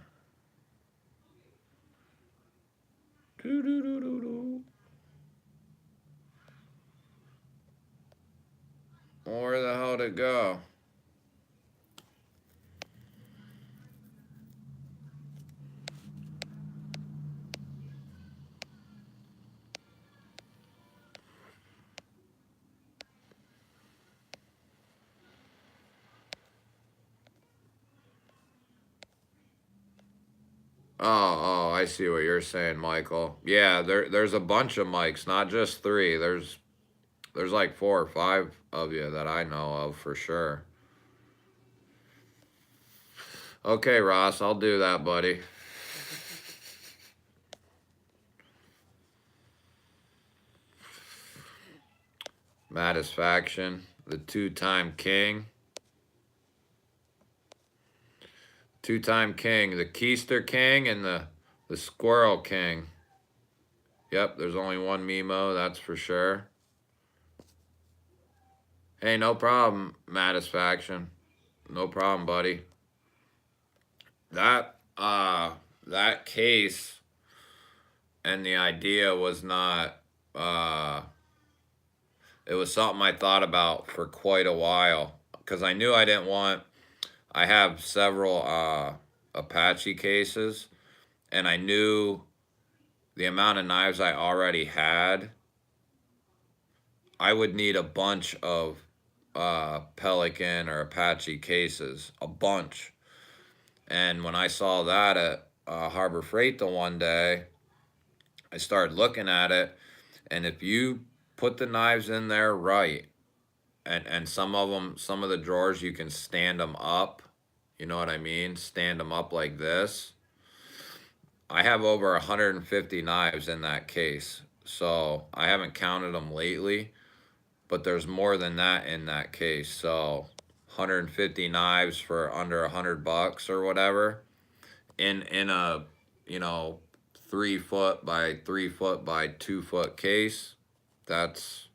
Where the hell did it go? Oh, I see what you're saying, Michael. Yeah, there's a bunch of mics, not just three. There's like 4 or 5 of you that I know of for sure. Okay, Ross, I'll do that, buddy. Matisfaction, the two-time king. Two-time king, the Keister King and the Squirrel King. Yep, there's only one Mimo, that's for sure. Hey, no problem, Matisfaction. No problem, buddy. That case and the idea was not it was something I thought about for quite a while because I knew I didn't want I have several Apache cases and I knew the amount of knives I already had, I would need a bunch of Pelican or Apache cases, a bunch. And when I saw that at Harbor Freight the one day, I started looking at it, and if you put the knives in there right, and some of them, some of the drawers, you can stand them up. You know what I mean? Stand them up like this. I have over 150 knives in that case. So I haven't counted them lately, but there's more than that in that case. So 150 knives for under $100 or whatever in a, you know, 3 foot by 3 foot by 2 foot case. That's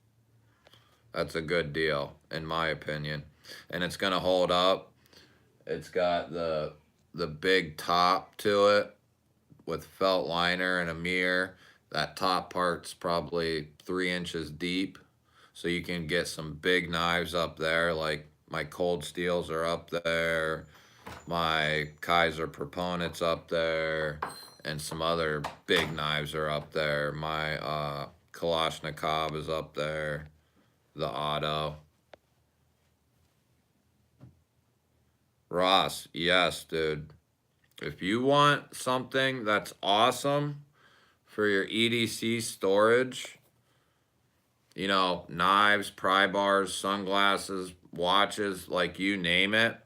a good deal in my opinion, and it's gonna hold up. It's got the big top to it with felt liner and a mirror. That top part's probably 3 inches deep, so you can get some big knives up there. Like my cold steels are up there, my Kaiser Proponent's up there, and some other big knives are up there. My Kalashnikov is up there, the Auto. Ross, yes, dude. If you want something that's awesome for your EDC storage, you know, knives, pry bars, sunglasses, watches, like you name it,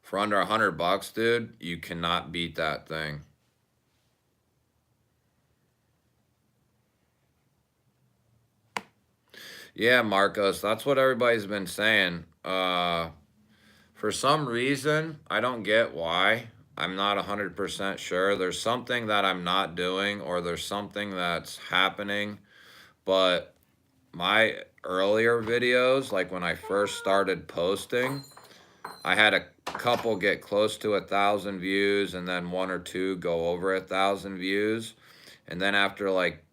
for under $100, dude, you cannot beat that thing. Yeah, Marcos, that's what everybody's been saying. For some reason, I don't get why. I'm not 100% sure. There's something that I'm not doing, or there's something that's happening. But my earlier videos, like when I first started posting, I had a couple get close to 1,000 views, and then 1 or 2 go over 1,000 views. And then after like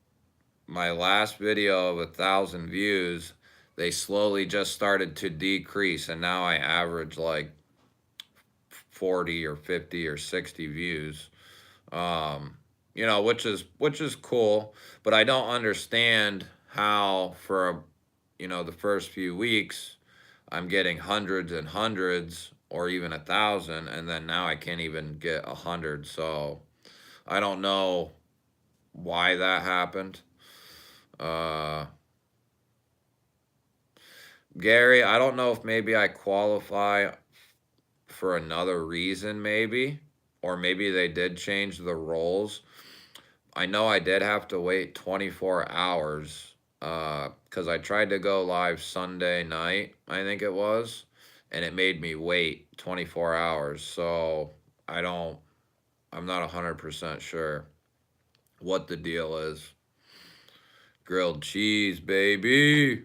my last video of 1,000 views, they slowly just started to decrease, and now I average like 40 or 50 or 60 views. You know, which is cool, but I don't understand how for you know the first few weeks I'm getting hundreds and hundreds or even 1,000, and then now I can't even get 100. So I don't know why that happened. Uh, Gary, I don't know if maybe I qualify for another reason, maybe, or maybe they did change the roles. I know I did have to wait 24 hours because I tried to go live Sunday night, I think it was, and it made me wait 24 hours. So I don't, I'm not 100% sure what the deal is. Grilled cheese, baby.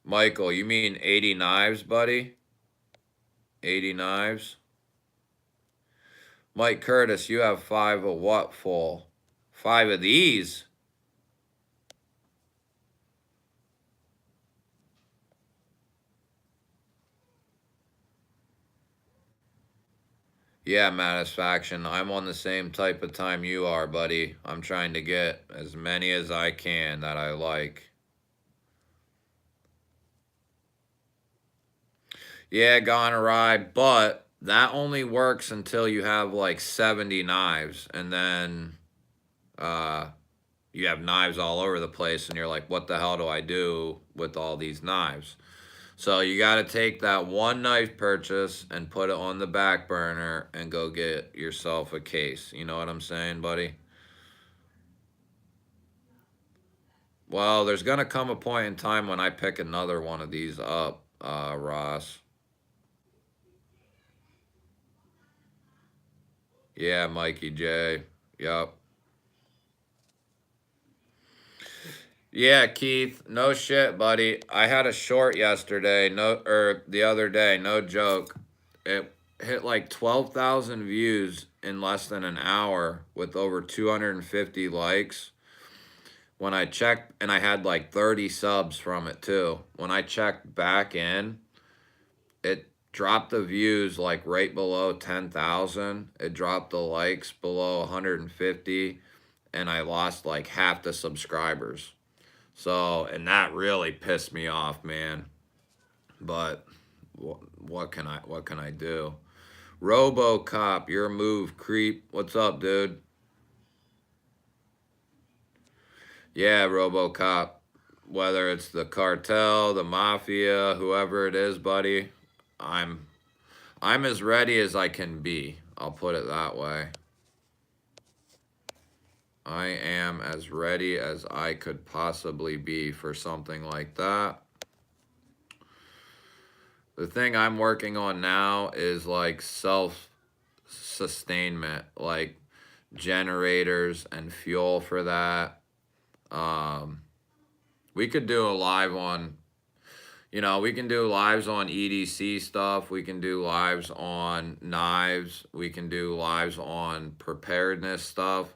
Michael, you mean 80 knives, buddy? 80 knives? Mike Curtis, you have 5 of what full? 5 of these? Yeah, Satisfaction. I'm on the same type of time you are, buddy. I'm trying to get as many as I can that I like. Yeah, gone awry, but that only works until you have like 70 knives, and then uh, you have knives all over the place, and you're like, what the hell do I do with all these knives? So you got to take that one knife purchase and put it on the back burner and go get yourself a case. You know what I'm saying, buddy? Well, there's going to come a point in time when I pick another one of these up, Ross. Yeah, Mikey J. Yup. Yeah, Keith. No shit, buddy. I had a short yesterday, or the other day, no joke. It hit like 12,000 views in less than an hour with over 250 likes. When I checked, and I had like 30 subs from it too. When I checked back in, it dropped the views like right below 10,000. It dropped the likes below 150, and I lost like half the subscribers. So, and that really pissed me off, man. But what can I do? RoboCop, your move, creep. What's up, dude? Yeah, RoboCop. Whether it's the cartel, the mafia, whoever it is, buddy, I'm I'm as ready as I can be. I'll put it that way. I am as ready as I could possibly be for something like that. The thing I'm working on now is like self-sustainment, like generators and fuel for that. Um, we could do a live on, we can do lives on EDC stuff. We can do lives on knives. We can do lives on preparedness stuff.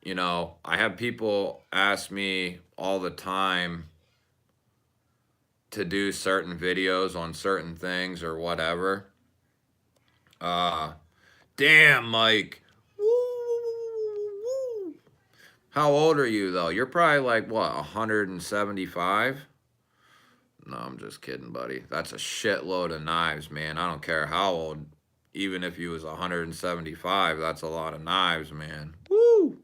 I have people ask me all the time to do certain videos on certain things or whatever. Uh, damn, Mike. How old are you, though? You're probably like, what, 175? No, I'm just kidding, buddy. That's a shitload of knives, man. I don't care how old. Even if you was 175, that's a lot of knives, man. Woo!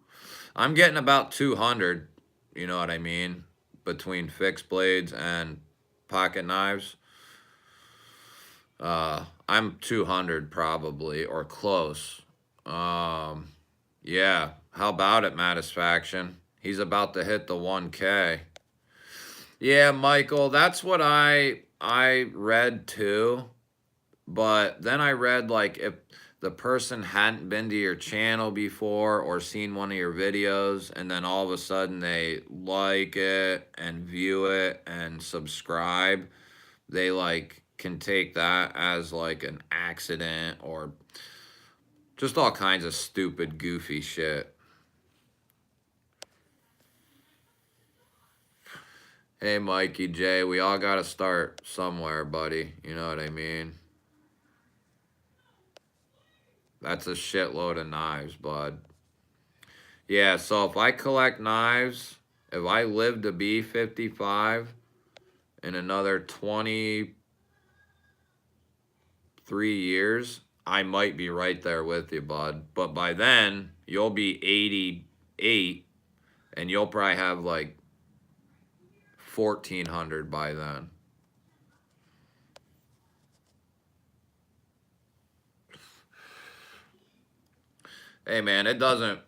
I'm getting about 200, you know what I mean? Between fixed blades and pocket knives. I'm 200 probably, or close. Yeah. How about it, Satisfaction? He's about to hit the 1K. Yeah, Michael, that's what I read too. But then I read like if the person hadn't been to your channel before or seen one of your videos, and then all of a sudden they like it and view it and subscribe, they like can take that as like an accident or just all kinds of stupid, goofy shit. Hey, Mikey J, we all got to start somewhere, buddy. You know what I mean? That's a shitload of knives, bud. Yeah, so if I collect knives, if I live to be 55 in another 23 years, I might be right there with you, bud. But by then, you'll be 88, and you'll probably have like 1,400 by then. Hey, man, it doesn't...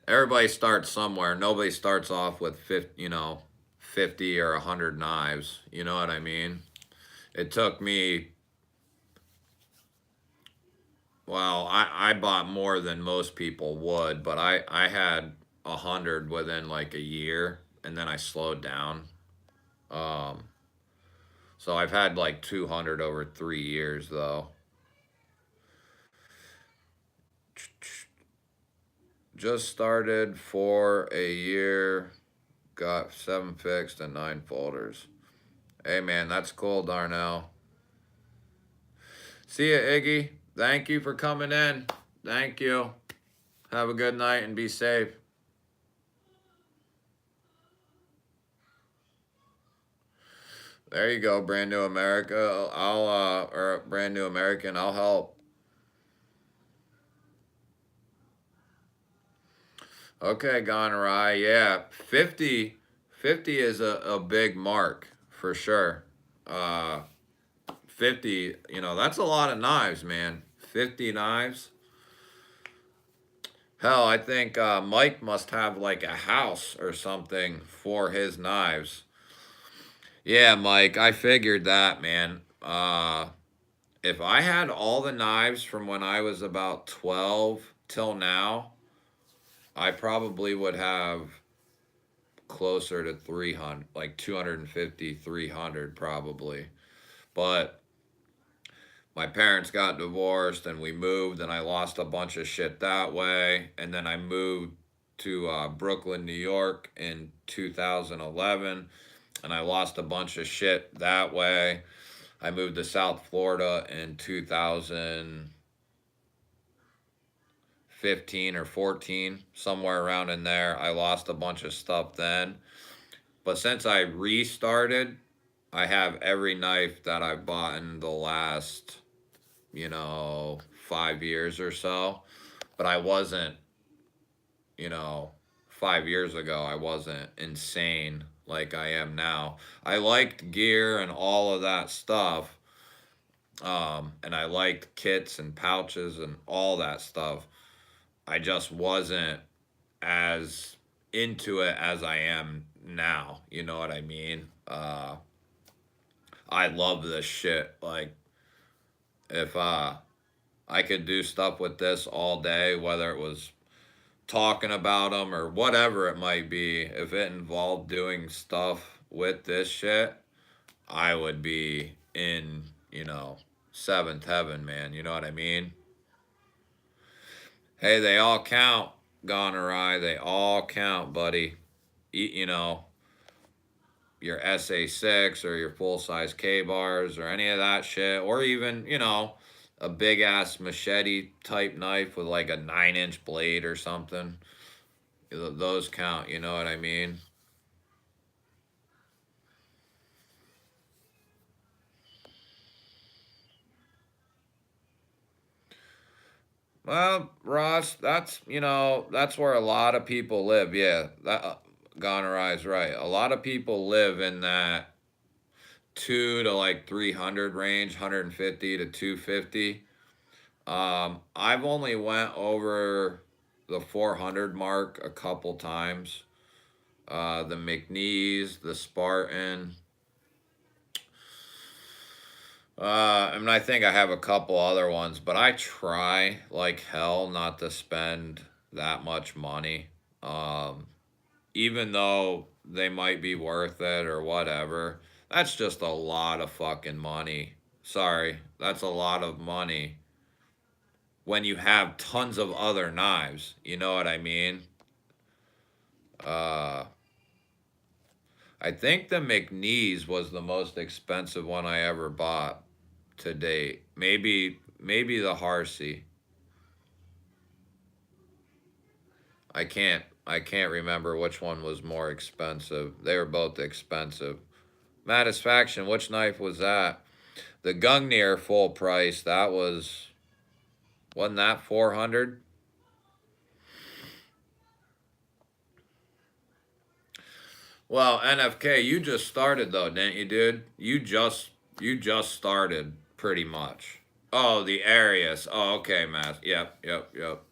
Everybody starts somewhere. Nobody starts off with 50 or 100 knives. You know what I mean? It took me Well, I bought more than most people would, but I had 100 within like a year, and then I slowed down. Um, so I've had like 200 over 3 years though. Just started for a year, got 7 fixed and 9 folders. Hey man, that's cool, Darnell. See ya, Iggy. Thank you for coming in. Thank you. Have a good night and be safe. There you go, brand new America. Or brand new American. I'll help. Okay, gone awry. Yeah, 50 is a big mark for sure. Uh, 50, that's a lot of knives, man. 50 knives. Hell, I think Mike must have like a house or something for his knives. Yeah, Mike, I figured that, man. If I had all the knives from when I was about 12 till now, I probably would have closer to 300, like 250, 300 probably. But my parents got divorced and we moved and I lost a bunch of shit that way. And then I moved to Brooklyn, New York in 2011 and I lost a bunch of shit that way. I moved to South Florida in 2015 or 14, somewhere around in there. I lost a bunch of stuff then. But since I restarted, I have every knife that I've bought in the last, 5 years or so. But I wasn't, you know, 5 years ago, I wasn't insane like I am now. I liked gear and all of that stuff. And I liked kits and pouches and all that stuff. I just wasn't as into it as I am now. You know what I mean? I love this shit. Like, if I could do stuff with this all day, whether it was talking about them or whatever it might be, if it involved doing stuff with this shit, I would be in, seventh heaven, man. You know what I mean? Hey, they all count, gone awry. They all count, buddy. You know, your SA6 or your full size K bars or any of that shit, or even, a big ass machete type knife with like a 9-inch blade or something. Those count, you know what I mean? Well, Ross, that's where a lot of people live. Yeah, that Gonorrhea is right. A lot of people live in that 2 to like 300 range, 150 to 250. I've only went over the 400 mark a couple times. The McNeese, the Spartan. I think I have a couple other ones, but I try like hell not to spend that much money. Um, Even though they might be worth it or whatever, that's just a lot of fucking money. Sorry, that's a lot of money when you have tons of other knives. You know what I mean? Uh, I think the McNeese was the most expensive one I ever bought to date. Maybe the Harsey. I can't remember which one was more expensive. They were both expensive. Satisfaction, which knife was that? The Gungnir full price, wasn't that 400? Well, NFK, you just started though, didn't you, dude? You just started pretty much. Oh, the Arius. Oh, okay, Matt. Yep, yep, yep.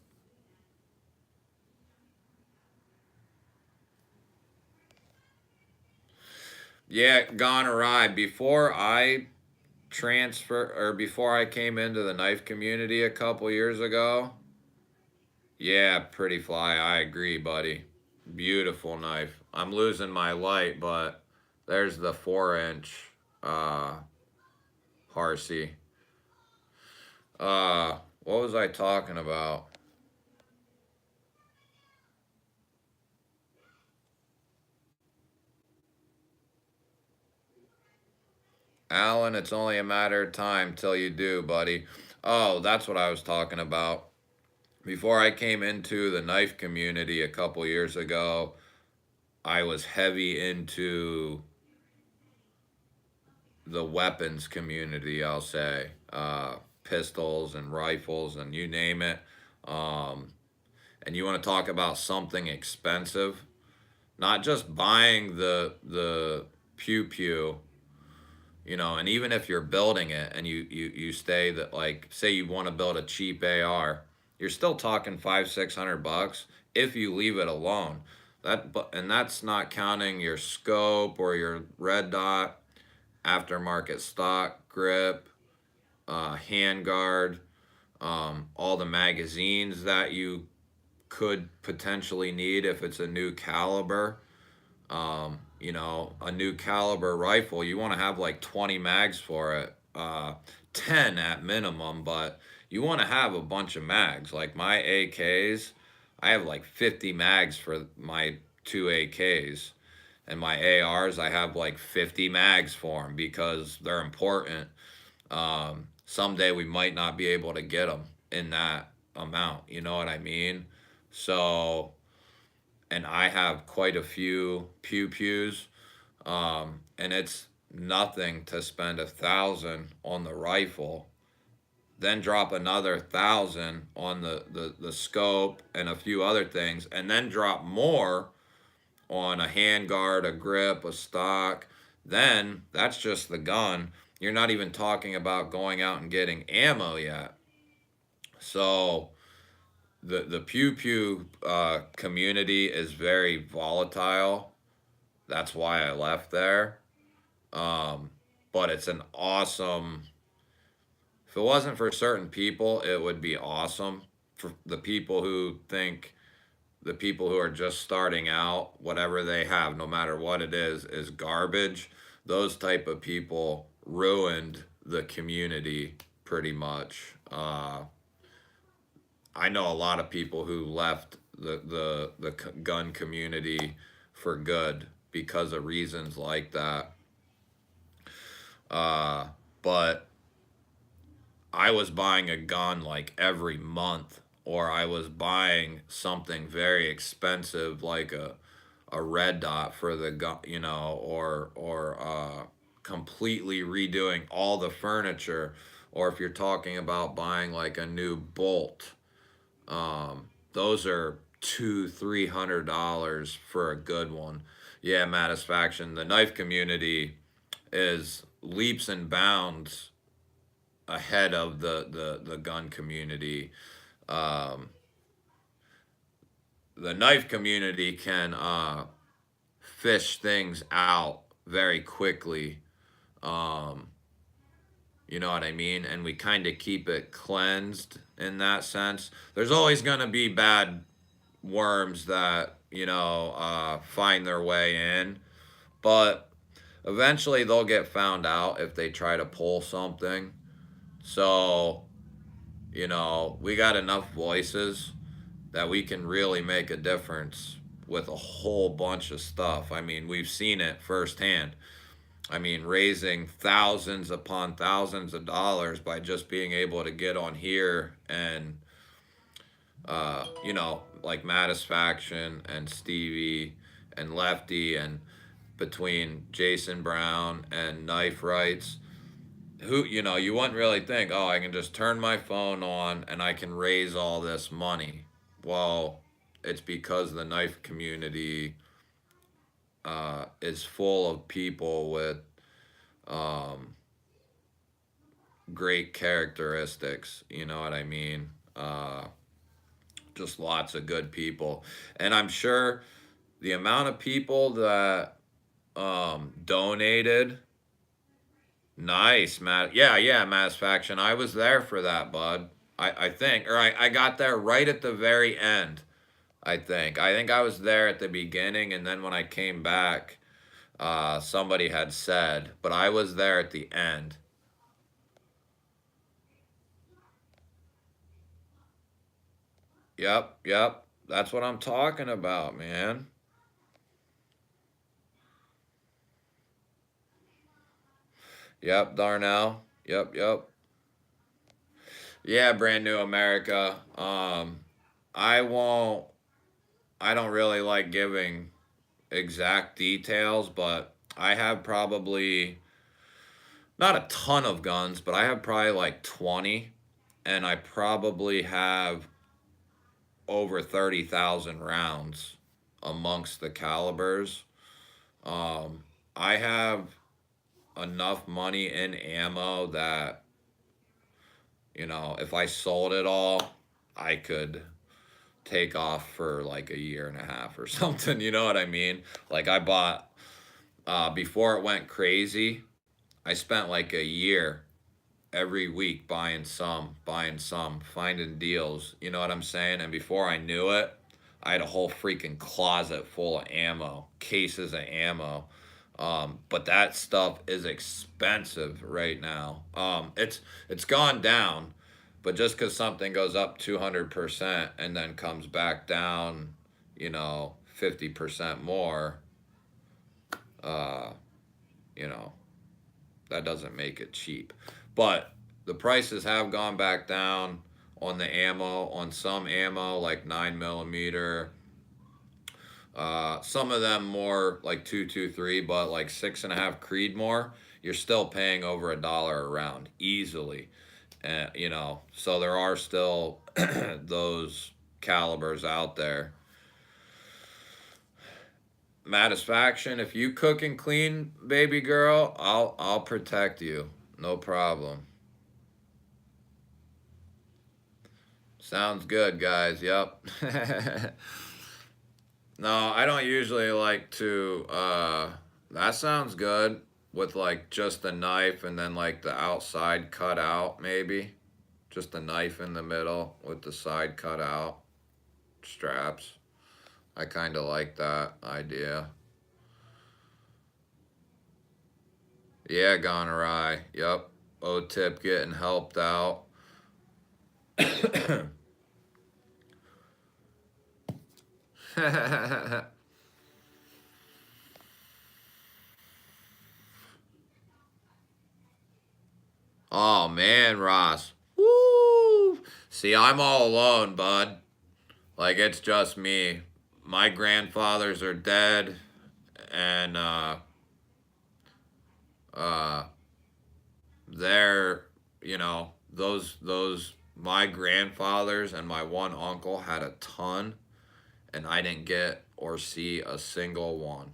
Yeah, gone awry. Before I transfer, or before I came into the knife community a couple years ago, yeah, pretty fly. I agree, buddy. Beautiful knife. I'm losing my light, but there's the 4-inch Harsey. What was I talking about? Alan, it's only a matter of time till you do, buddy. Oh, that's what I was talking about. Before I came into the knife community a couple years ago, I was heavy into the weapons community, I'll say. Pistols and rifles and you name it. Um, and you want to talk about something expensive, not just buying the pew pew, you know, and even if you're building it and you stay that, like, say you want to build a cheap AR, you're still talking 500-600 bucks if you leave it alone. And that's not counting your scope or your red dot, aftermarket stock, grip, handguard, all the magazines that you could potentially need if it's a new caliber. You know, a new caliber rifle, you want to have like 20 mags for it, 10 at minimum, but you want to have a bunch of mags. Like my AKs, I have like 50 mags for my two AKs. And my ARs, I have like 50 mags for them because they're important. Someday we might not be able to get them in that amount. You know what I mean? So, and I have quite a few pew pews, and it's nothing to spend 1,000 on the rifle, then drop another 1,000 on the scope and a few other things, and then drop more on a handguard, a grip, a stock. Then that's just the gun. You're not even talking about going out and getting ammo yet. So the pew pew community is very volatile. That's why I left there. Um, but it's an awesome. If it wasn't for certain people, it would be awesome. For the people who think, the people who are just starting out, whatever they have, no matter what it is garbage. Those type of people ruined the community pretty much. I know a lot of people who left the gun community for good because of reasons like that. But I was buying a gun like every month, or I was buying something very expensive like a red dot for the gun, you know, or completely redoing all the furniture, or if you're talking about buying like a new bolt, those are $200-300 for a good one. Yeah, Satisfaction. The knife community is leaps and bounds ahead of the gun community. Um, the knife community can fish things out very quickly. Um, you know what I mean? And we kind of keep it cleansed in that sense. There's always going to be bad worms that, you know, find their way in, but eventually they'll get found out if they try to pull something. So, you know, we got enough voices that we can really make a difference with a whole bunch of stuff. I mean, we've seen it firsthand. I mean, raising thousands upon thousands of dollars by just being able to get on here and, you know, like Satisfaction and Stevie and Lefty, and between Jason Brown and Knife Rights, who, you know, you wouldn't really think, oh, I can just turn my phone on and I can raise all this money. Well, it's because the knife community is full of people with um, great characteristics. You know what I mean? Just lots of good people. And I'm sure the amount of people that donated Nice, Matt. Yeah, yeah, Mass Faction. I was there for that, bud. I think, or I got there right at the very end. I think I was there at the beginning, and then when I came back, somebody had said, but I was there at the end. Yep, yep. That's what I'm talking about, man. Yep, Darnell. Yep, yep. Yeah, brand new America. I won't. I don't really like giving exact details, but I have probably not a ton of guns, but I have probably like 20, and I probably have over 30,000 rounds amongst the calibers. Um, I have enough money in ammo that, if I sold it all, I could take off for like a year and a half or something. You know what I mean? Like I bought, before it went crazy, I spent like a year every week buying some, finding deals. You know what I'm saying? And before I knew it, I had a whole freaking closet full of ammo, cases of ammo. But that stuff is expensive right now. It's gone down, but just because something goes up 200% and then comes back down, 50% more, uh, you know, that doesn't make it cheap. But the prices have gone back down on the ammo, on some ammo like 9 millimeter. Some of them more like 223, but like 6.5 Creedmoor, you're still paying over $1 a round easily. And so there are still those calibers out there. Satisfaction, if you cook and clean, baby girl, I'll protect you. No problem. Sounds good, guys. Yep. No, I don't usually like to that sounds good with like just a knife and then like the outside cut out maybe. Just a knife in the middle with the side cut out straps. I kind of like that idea. Yeah, gone awry. Yep. O-tip getting helped out. Oh man, Ross. Woo! See, I'm all alone, bud. Like it's just me. My grandfathers are dead, and uh, they're those my grandfathers and my one uncle had a ton, and I didn't get or see a single one.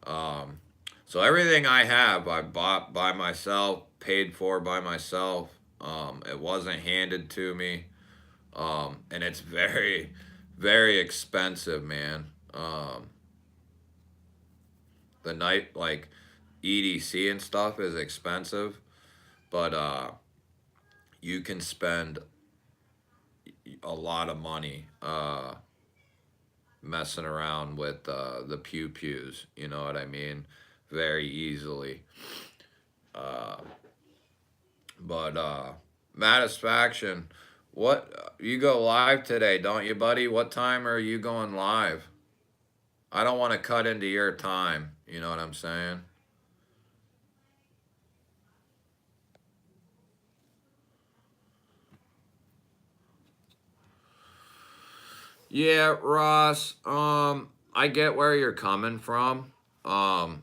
Um, so everything I have, I bought by myself, paid for by myself. It wasn't handed to me, and it's very, very expensive, man. The night like EDC and stuff is expensive, but you can spend a lot of money messing around with the pew pews. You know what I mean? Very easily. Uh, but Satisfaction, what you go live today, don't you, buddy? What time are you going live? I don't want to cut into your time. You know what I'm saying? Yeah, Ross. I get where you're coming from. Um,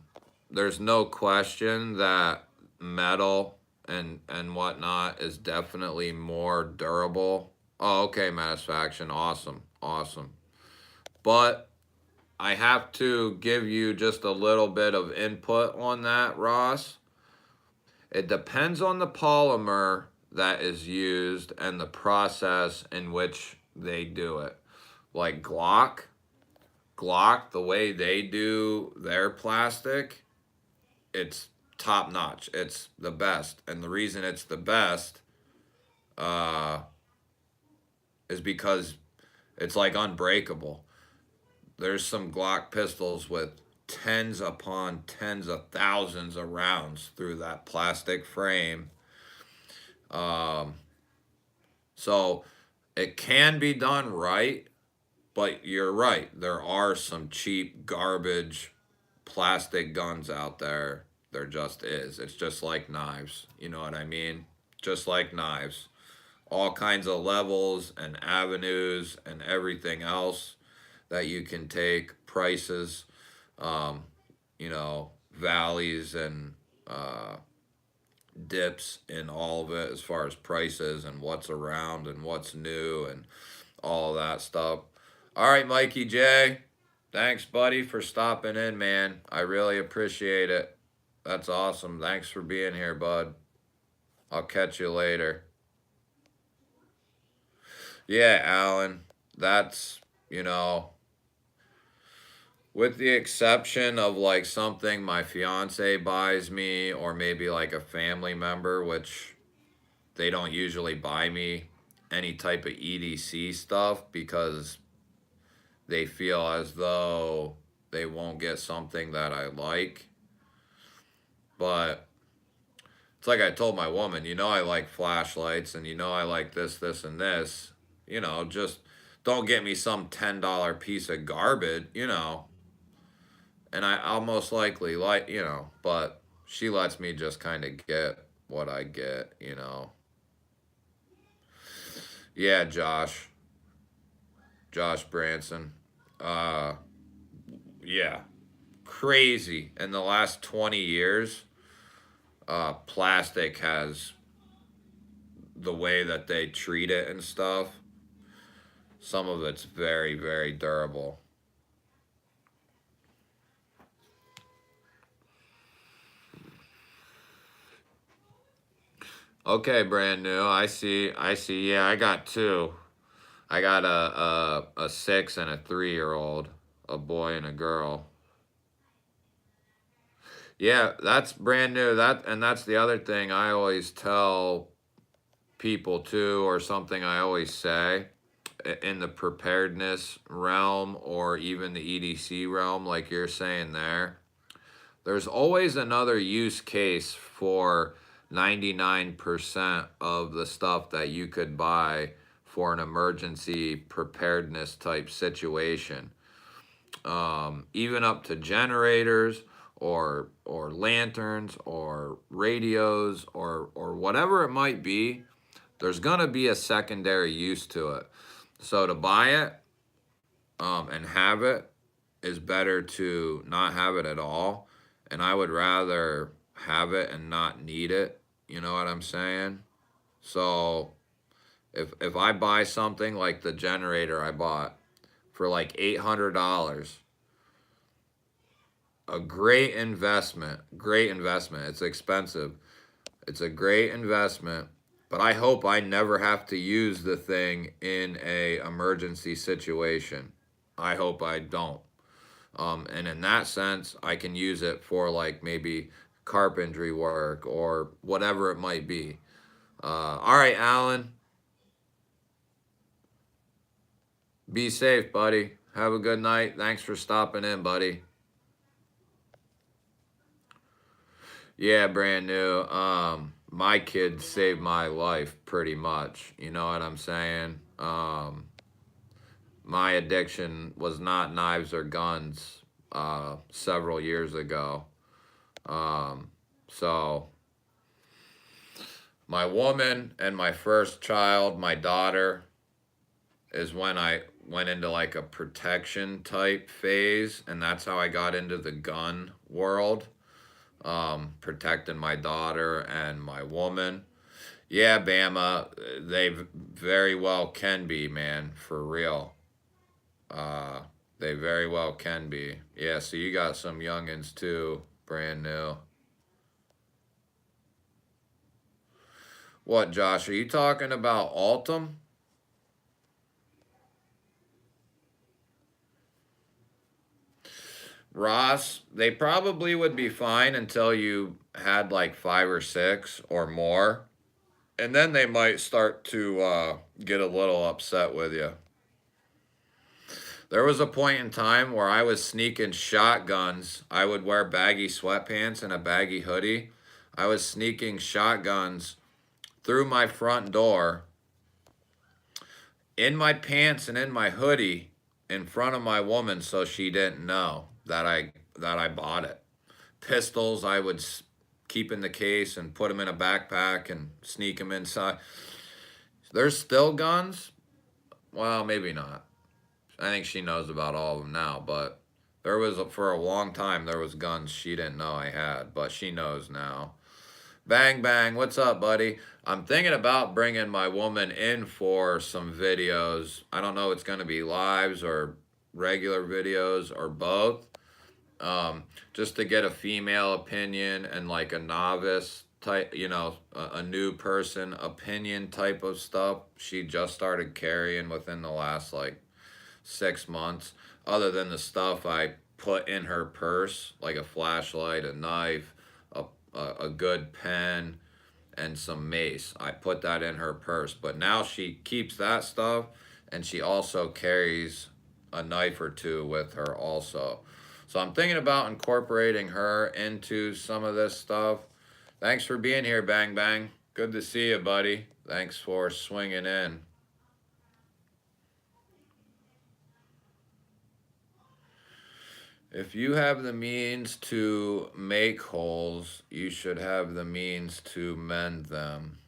there's no question that metal and whatnot is definitely more durable. Oh, okay, Satisfaction. Awesome, awesome. But I have to give you just a little bit of input on that, Ross. It depends on the polymer that is used and the process in which they do it. Like Glock, the way they do their plastic, it's top notch. It's the best. And the reason it's the best is because it's like unbreakable. There's some Glock pistols with tens upon tens of thousands of rounds through that plastic frame. So it can be done right, but you're right. There are some cheap garbage plastic guns out there. There just is. It's just like knives. You know what I mean? Just like knives. All kinds of levels and avenues and everything else that you can take, prices, you know, valleys and dips in all of it as far as prices and what's around and what's new and all of that stuff. All right, Mikey J. Thanks, buddy, for stopping in, man. I really appreciate it. That's awesome. Thanks for being here, bud. I'll catch you later. Yeah, Alan. That's, you know, with the exception of like something my fiance buys me or maybe like a family member, which they don't usually buy me any type of EDC stuff because they feel as though they won't get something that I like. But it's like I told my woman, you know, I like flashlights and you know, I like this, this, and this. You know, just don't get me some $10 piece of garbage, you know. And I'll most likely like, you know, but she lets me just kind of get what I get, you know. Yeah, Josh Branson. Yeah, crazy. In the last 20 years, plastic has the way that they treat it and stuff. Some of it's very, very durable. Okay, brand new. I see. Yeah, I got two. I got a 6 and a 3-year-old, a boy and a girl. Yeah, that's brand new. That's the other thing I always tell people too, or something I always say in the preparedness realm or even the EDC realm, like you're saying there. There's always another use case for 99% of the stuff that you could buy for an emergency preparedness type situation. Even up to generators or lanterns or radios or whatever it might be, there's gonna be a secondary use to it. So to buy it and have it is better to not have it at all. And I would rather have it and not need it. You know what I'm saying? So if I buy something like the generator I bought for like $800, a great investment. Great investment. It's expensive. It's a great investment, but I hope I never have to use the thing in a emergency situation. I hope I don't. And in that sense, I can use it for like maybe carpentry work or whatever it might be. All right, Alan. Be safe, buddy. Have a good night. Thanks for stopping in, buddy. Yeah, brand new. My kids saved my life pretty much. You know what I'm saying? My addiction was not knives or guns several years ago. So my woman and my first child, my daughter, is when I went into like a protection type phase, and that's how I got into the gun world. Protecting my daughter and my woman. Yeah, Bama, they very well can be, man, for real. They very well can be. Yeah, so you got some youngins too, brand new. What, Josh, are you talking about Altum? Ross, they probably would be fine until you had like 5 or 6 or more. And then they might start to get a little upset with you. There was a point in time where I was sneaking shotguns. I would wear baggy sweatpants and a baggy hoodie. I was sneaking shotguns through my front door, in my pants and in my hoodie, in front of my woman, so she didn't know that I bought it. Pistols, I would keep in the case and put them in a backpack and sneak them inside. There's still guns. Well, maybe not. I think she knows about all of them now, but there was for a long time there was guns she didn't know I had, but she knows now. Bang bang, what's up, buddy? I'm thinking about bringing my woman in for some videos. I don't know if it's going to be lives or regular videos or both. Just to get a female opinion and like a novice type, a new person opinion type of stuff. She just started carrying within the last like 6 months, other than the stuff I put in her purse, like a flashlight, a knife, a good pen, and some mace. I put that in her purse, but now she keeps that stuff, and she also carries a knife or two with her also. So I'm thinking about incorporating her into some of this stuff. Thanks for being here, Bang Bang. Good to see you, buddy. Thanks for swinging in. If you have the means to make holes, you should have the means to mend them.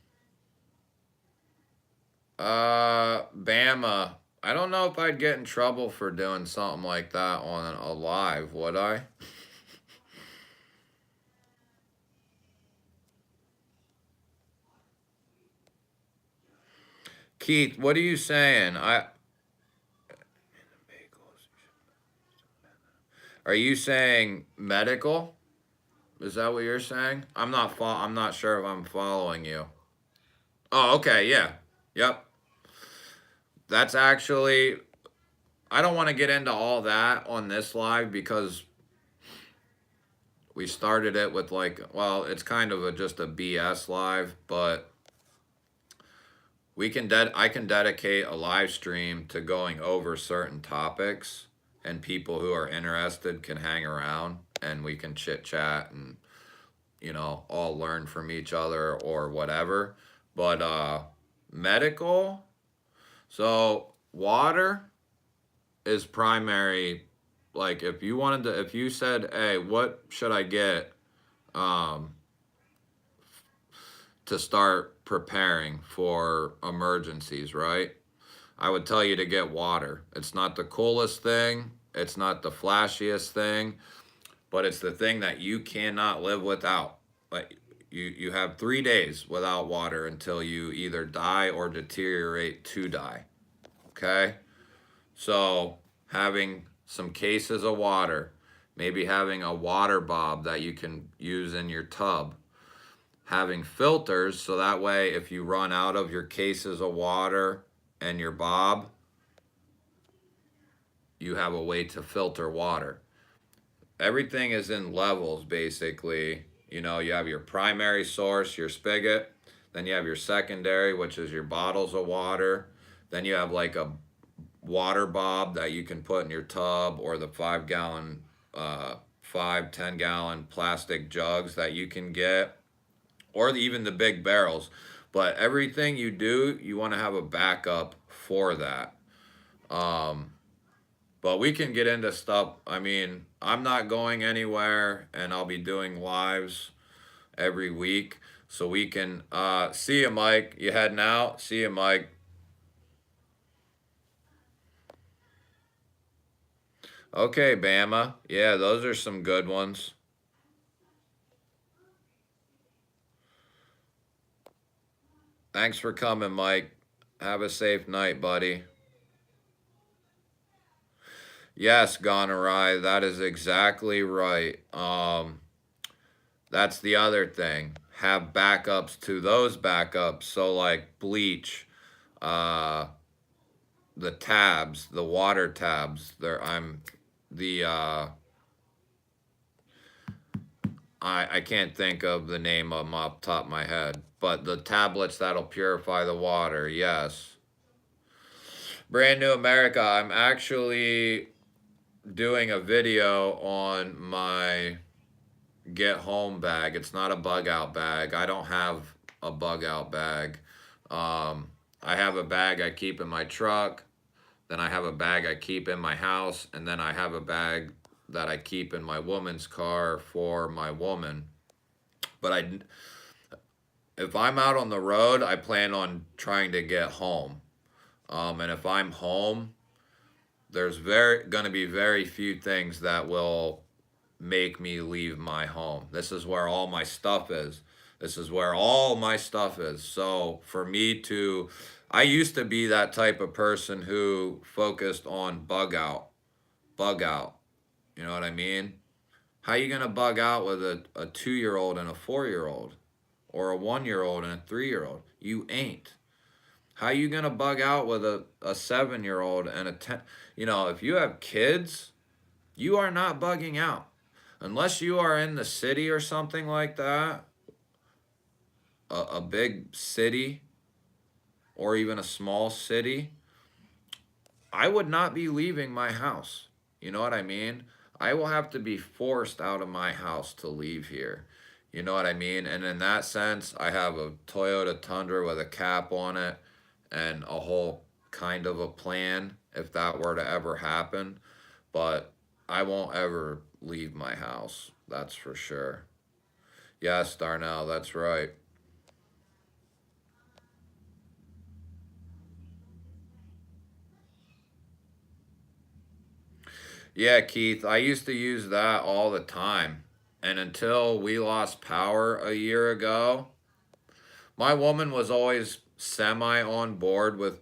Bama. I don't know if I'd get in trouble for doing something like that on a live, would I? Keith, what are you saying? Are you saying medical? Is that what you're saying? I'm not sure if I'm following you. Oh, okay, yeah. Yep. That's actually I don't want to get into all that on this live because we started it with like, well, it's kind of just a BS live, but I can dedicate a live stream to going over certain topics, and people who are interested can hang around and we can chit chat and all learn from each other or whatever. But medical, so water is primary. Like if you said, hey, what should I get um to start preparing for emergencies, right? I would tell you to get water. It's not the coolest thing, it's not the flashiest thing, but it's the thing that you cannot live without. Like you have 3 days without water until you either die or deteriorate to die. Okay? So, having some cases of water, maybe having a water bob that you can use in your tub, having filters so that way if you run out of your cases of water and your bob, you have a way to filter water. Everything is in levels basically. You have your primary source, your spigot, then you have your secondary, which is your bottles of water, then you have like a water bob that you can put in your tub, or the 5 gallon 5-10 gallon plastic jugs that you can get, or even the big barrels. But everything you do, you want to have a backup for that. But we can get into stuff. I mean, I'm not going anywhere, and I'll be doing lives every week. So we can see you, Mike. You heading out? See you, Mike. Okay, Bama. Yeah, those are some good ones. Thanks for coming, Mike. Have a safe night, buddy. Yes, Gonorrhea, that is exactly right. That's the other thing. Have backups to those backups. So like bleach, uh, the tabs, the water tabs. The I can't think of the name of them off the top of my head, but the tablets that'll purify the water, yes. Brand New America, I'm actually doing a video on my get home bag. It's not a bug out bag. I don't have a bug out bag. I have a bag I keep in my truck. Then I have a bag I keep in my house. And then I have a bag that I keep in my woman's car for my woman. But if I'm out on the road, I plan on trying to get home. And if I'm home, there's going to be very few things that will make me leave my home. This is where all my stuff is. This is where all my stuff is. So for me to, I used to be that type of person who focused on bug out. Bug out. You know what I mean? How you going to bug out with a 2-year-old and a 4-year-old? Or a 1-year-old and a 3-year-old? You ain't. How you going to bug out with a 7-year-old and a 10? You know, if you have kids, you are not bugging out. Unless you are in the city or something like that, a big city or even a small city, I would not be leaving my house. You know what I mean? I will have to be forced out of my house to leave here. You know what I mean? And in that sense, I have a Toyota Tundra with a cap on it and a whole kind of a plan if that were to ever happen. But I won't ever leave my house. That's for sure. Yes, Darnell, that's right. Yeah, Keith, I used to use that all the time. And until we lost power a year ago, my woman was always semi on board with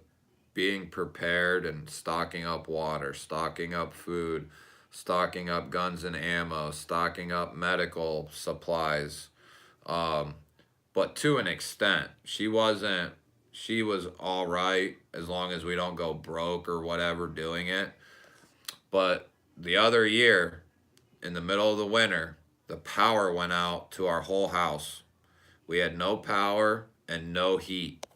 being prepared and stocking up water, stocking up food, stocking up guns and ammo, stocking up medical supplies. Um, but to an extent, she was all right as long as we don't go broke or whatever doing it. But the other year, in the middle of the winter, the power went out to our whole house. We had no power and no heat.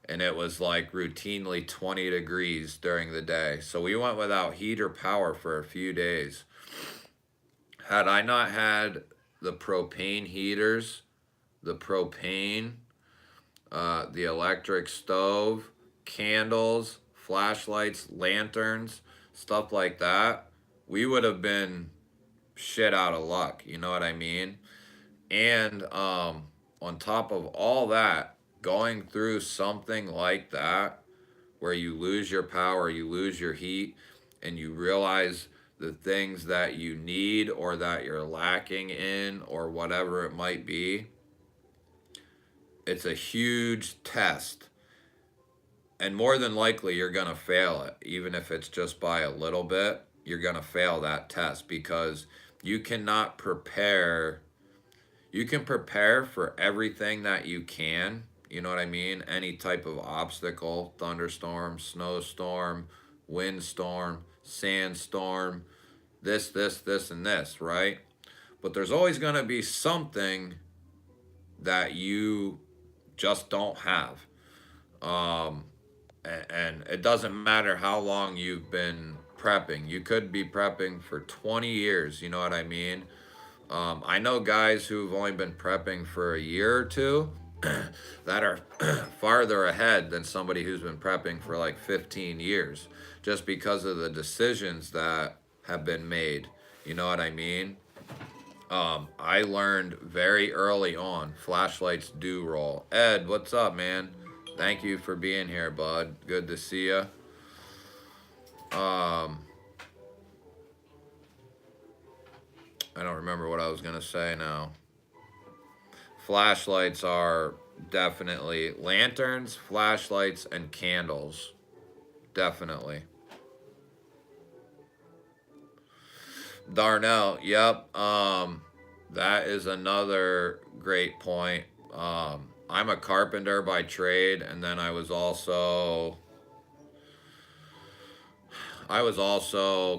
And it was like routinely 20 degrees during the day. So we went without heat or power for a few days. Had I not had the propane heaters, the propane, the electric stove, candles, flashlights, lanterns, stuff like that, we would have been shit out of luck. You know what I mean? And on top of all that, going through something like that, where you lose your power, you lose your heat, and you realize the things that you need or that you're lacking in or whatever it might be, it's a huge test. And more than likely, you're going to fail it. Even if it's just by a little bit, you're going to fail that test because you cannot prepare. You can prepare for everything that you can. You know what I mean? Any type of obstacle, thunderstorm, snowstorm, windstorm, sandstorm, this, and this, right? But there's always going to be something that you just don't have. Um, and it doesn't matter how long you've been prepping. You could be prepping for 20 years, you know what I mean? I know guys who've only been prepping for a year or two that are farther ahead than somebody who's been prepping for like 15 years just because of the decisions that have been made. You know what I mean? I learned very early on flashlights do roll. Ed, what's up, man? Thank you for being here, bud. Good to see you. I don't remember what I was going to say now. Flashlights are definitely lanterns, flashlights, and candles. Definitely. Darnell, yep. That is another great point. I'm a carpenter by trade, and then I was also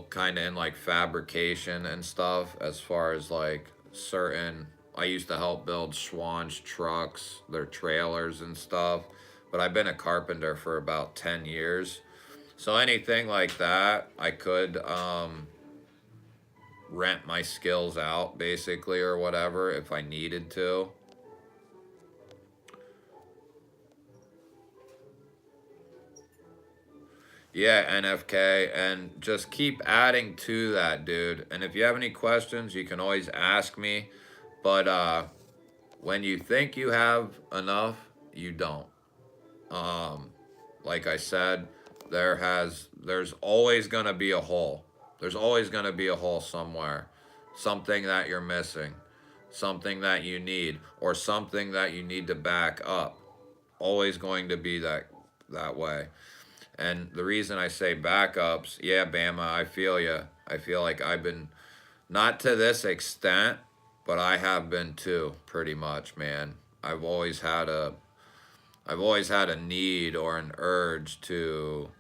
kind of in like fabrication and stuff as far as like certain I used to help build Schwann's trucks, their trailers and stuff. But I've been a carpenter for about 10 years. So anything like that, I could rent my skills out basically or whatever if I needed to. Yeah, NFK, and just keep adding to that, dude. And if you have any questions, you can always ask me. But when you think you have enough, you don't. Um, like I said, there's always gonna be a hole. There's always gonna be a hole somewhere. Something that you're missing, something that you need, or something that you need to back up. Always going to be that way. And the reason I say backups, yeah, Bama, I feel you. I feel like I've been, not to this extent, but I have been too, pretty much, man. I've always had a need or an urge to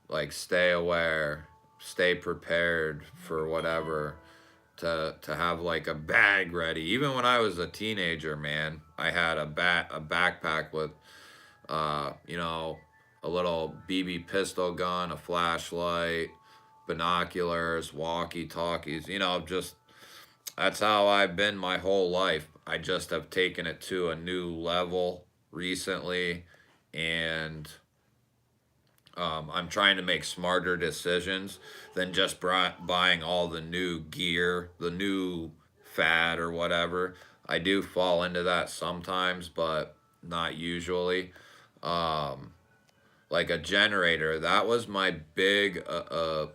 like stay aware, stay prepared for whatever, to have like a bag ready. Even when I was a teenager, man, I had a backpack with you know, a little BB pistol gun, a flashlight, binoculars, walkie-talkies, you know, just that's how I've been my whole life. I just have taken it to a new level recently, and I'm trying to make smarter decisions than just buying all the new gear, the new fad or whatever. I do fall into that sometimes, but not usually. Um, like a generator, that was my big a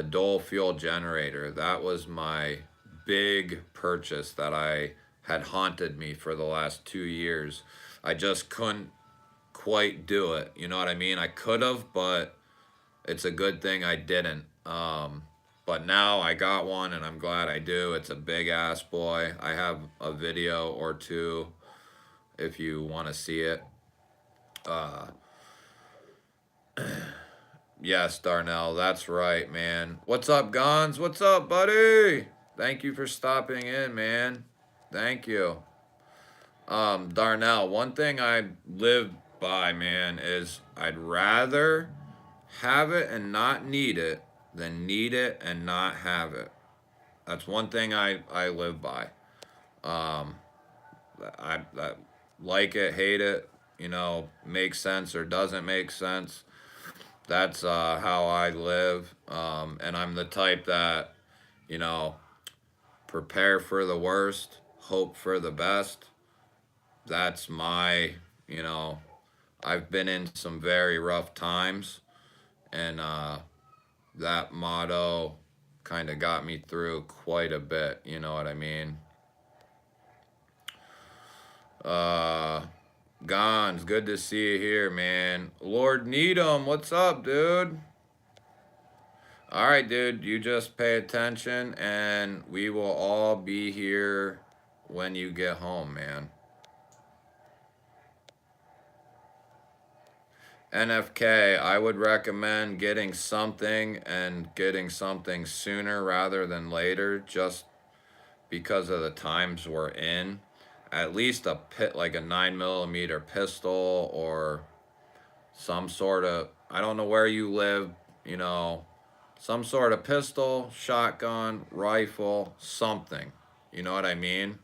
dual fuel generator. That was my big purchase that I had haunted me for the last 2 years. I just couldn't quite do it. You know what I mean? I could have, but it's a good thing I didn't. But now I got one and I'm glad I do. It's a big ass boy. I have a video or two if you want to see it. Uh, yes, Darnell, that's right, man. What's up, Gons? What's up, buddy? Thank you for stopping in, man. Thank you. Darnell, one thing I live by, man, is I'd rather have it and not need it than need it and not have it. That's one thing I live by. Um, I like it, hate it, you know, makes sense or doesn't make sense. That's how I live. And I'm the type that, you know, prepare for the worst, hope for the best. That's my, you know, I've been in some very rough times, and that motto kind of got me through quite a bit. You know what I mean? Gons, good to see you here, man. Lord Needham, what's up, dude? All right, dude, you just pay attention, and we will all be here when you get home, man. NFK, I would recommend getting something and getting something sooner rather than later, just because of the times we're in. At least a pit like a 9mm pistol or some sort of, I don't know where you live, you know, some sort of pistol, shotgun, rifle, something. You know what I mean?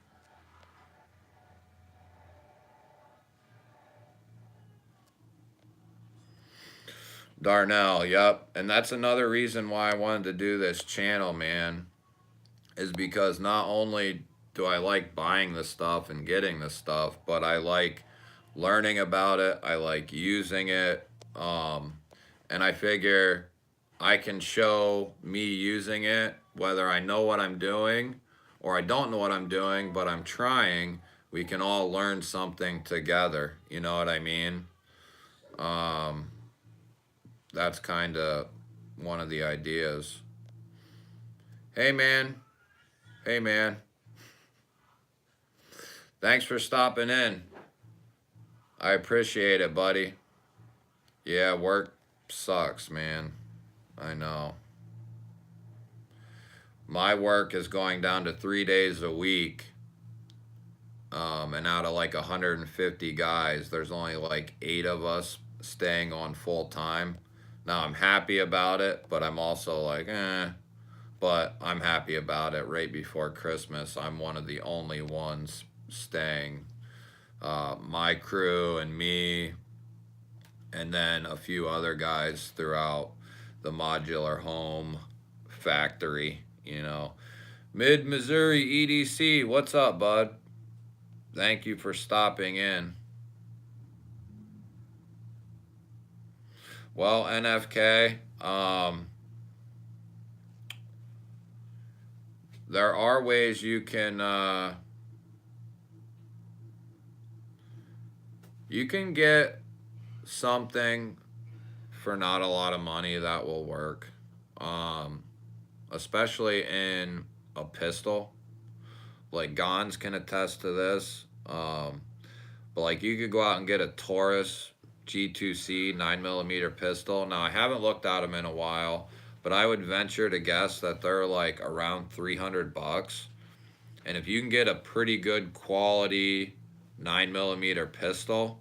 Darnell, yep. And that's another reason why I wanted to do this channel, man, is because not only do I like buying the stuff and getting the stuff, but I like learning about it. I like using it. And I figure I can show me using it, whether I know what I'm doing or I don't know what I'm doing, but I'm trying. We can all learn something together. You know what I mean? Um, that's kind of one of the ideas. Hey, man. Hey, man. Thanks for stopping in. I appreciate it, buddy. Yeah, work sucks, man. I know. My work is going down to 3 days a week, And out of like 150 guys, there's only like 8 of us staying on full time. Now I'm happy about it, but I'm also like, but I'm happy about it. Right before Christmas, I'm one of the only ones staying. My crew and me, and then a few other guys throughout the modular home factory, you know. Mid Missouri EDC, what's up, bud? Thank you for stopping in. Well, NFK, there are ways you can get something for not a lot of money that will work. Especially in a pistol. Like Gons can attest to this. But like you could go out and get a Taurus G2C 9mm pistol. Now I haven't looked at them in a while, but I would venture to guess that they're like around $300. And if you can get a pretty good quality 9mm pistol,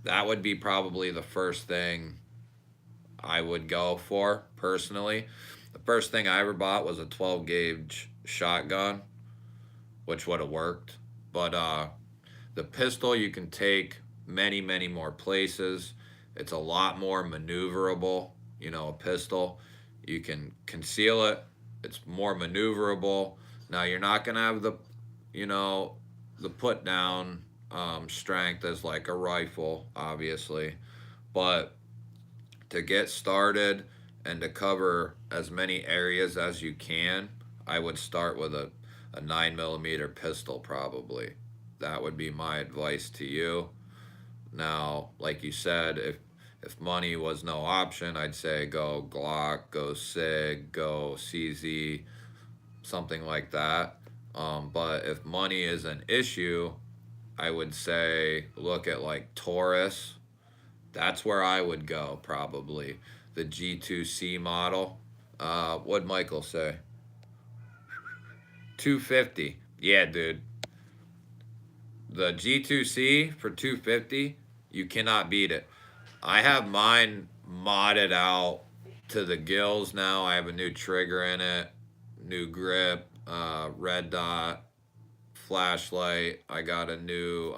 that would be probably the first thing I would go for personally. The first thing I ever bought was a 12 gauge shotgun, which would have worked. But the pistol you can take many, many more places. It's a lot more maneuverable. You know, a pistol, you can conceal it. It's more maneuverable. Now you're not gonna have the, you know, the put down strength as like a rifle, obviously, but to get started and to cover as many areas as you can, I would start with a 9mm pistol probably. That would be my advice to you. Now, like you said, if money was no option, I'd say go Glock, go SIG, go CZ, something like that. But if money is an issue, I would say look at like Taurus. That's where I would go probably. The G2C model. What'd Michael say? 250. Yeah, dude. The G2C for 250, you cannot beat it. I have mine modded out to the gills now. I have a new trigger in it, new grip, red dot, flashlight. I got a new,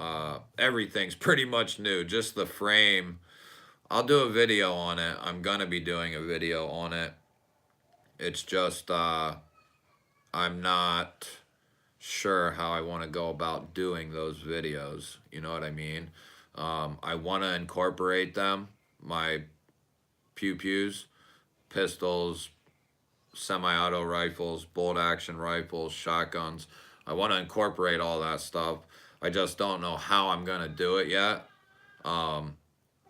everything's pretty much new. Just the frame. I'll do a video on it. I'm gonna be doing a video on it. It's just, I'm not sure how I want to go about doing those videos. You know what I mean? I want to incorporate them, my pew-pews, pistols, semi-auto rifles, bolt action rifles, shotguns. I want to incorporate all that stuff. I just don't know how I'm going to do it yet.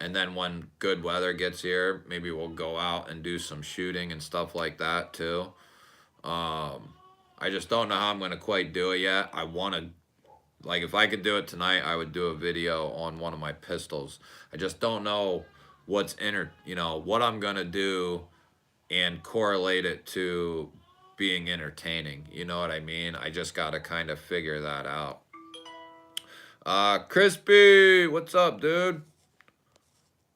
And then when good weather gets here, maybe we'll go out and do some shooting and stuff like that too. I just don't know how I'm going to quite do it yet. I want to, like, if I could do it tonight, I would do a video on one of my pistols. I just don't know what's what I'm going to do and correlate it to being entertaining. You know what I mean? I just got to kind of figure that out. Crispy, what's up, dude?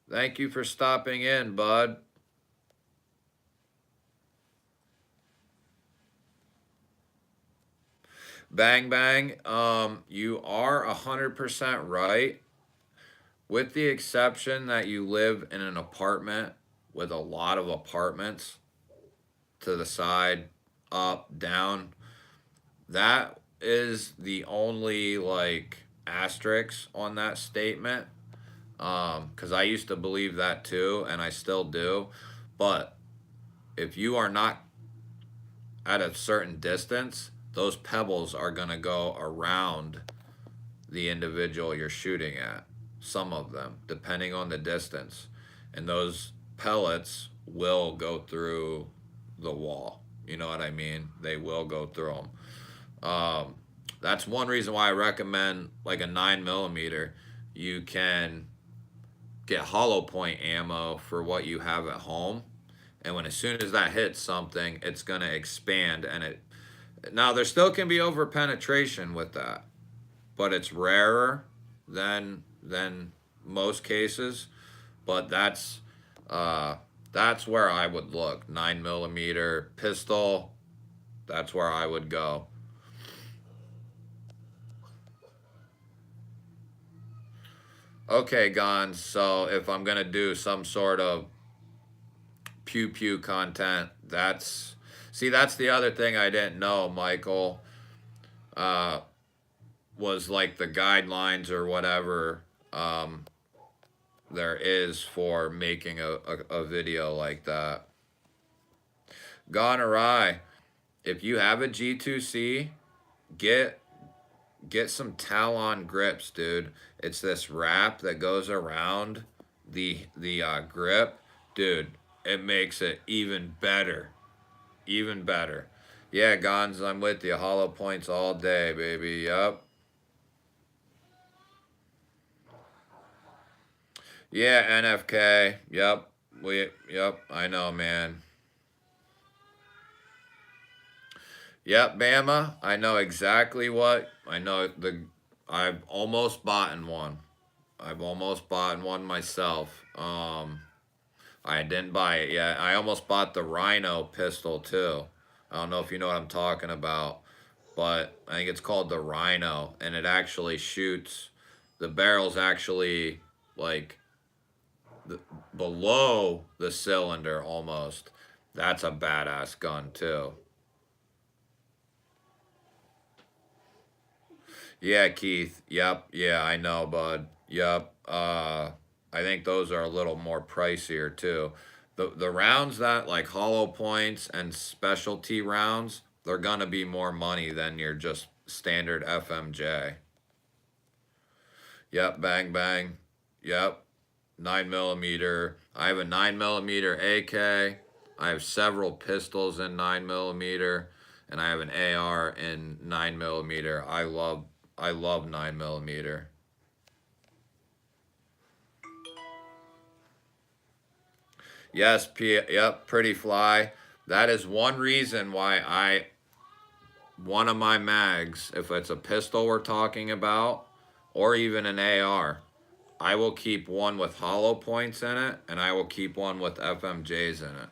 Thank you for stopping in, bud. Bang Bang, you are 100% right. With the exception that you live in an apartment with a lot of apartments to the side, up, down, that is the only like asterisk on that statement. Because I used to believe that too, and I still do. But if you are not at a certain distance, those pebbles are going to go around the individual you're shooting at. Some of them, depending on the distance. And those pellets will go through the wall. You know what I mean? They will go through them. That's one reason why I recommend like a 9mm. You can get hollow point ammo for what you have at home. And when as soon as that hits something, it's going to expand. And now there still can be over penetration with that. but it's rarer than most cases. But that's where I would look. 9mm pistol. That's where I would go. Okay, Gons. So if I'm gonna do some sort of pew pew content, that's the other thing I didn't know, Michael. Uh, was like the guidelines or whatever there is for making a video like that. Gone awry. If you have a G2C, get some Talon grips, dude. It's this wrap that goes around the grip, dude. It makes it even better, even better. Yeah, Gons, I'm with you. Hollow points all day, baby. Yup. Yeah, NFK. Yep. Yep, I know, man. Yep, Bama. I know exactly what. I've almost bought in one. I've almost bought in one myself. I didn't buy it yet. I almost bought the Rhino pistol too. I don't know if you know what I'm talking about, but I think it's called the Rhino, and it actually shoots. The barrel's actually like the, below the cylinder almost. That's a badass gun too. Yeah, Keith. Yep. Yeah, I know, bud. Yep. I think those are a little more pricier too. The rounds that like hollow points and specialty rounds, they're gonna be more money than your just standard FMJ. Yep. Bang bang. Yep. 9mm. I have a 9mm AK. I have several pistols in 9mm, and I have an AR in 9mm. I love 9mm. Yes, yep, pretty fly. That is one reason why one of my mags, if it's a pistol we're talking about, or even an AR, I will keep one with hollow points in it, and I will keep one with FMJs in it.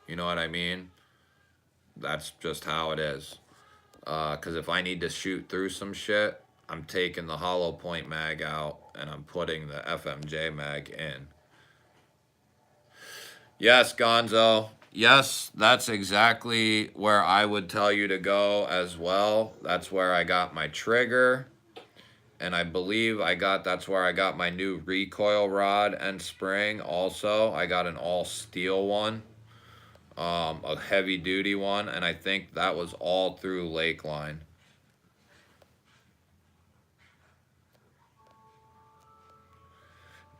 You know what I mean? That's just how it is. Because if I need to shoot through some shit, I'm taking the hollow point mag out and I'm putting the FMJ mag in. Yes, Gonzo. Yes, that's exactly where I would tell you to go as well. That's where I got my trigger. And I believe that's where I got my new recoil rod and spring also. I got an all steel one, a heavy duty one, and I think that was all through Lakeline.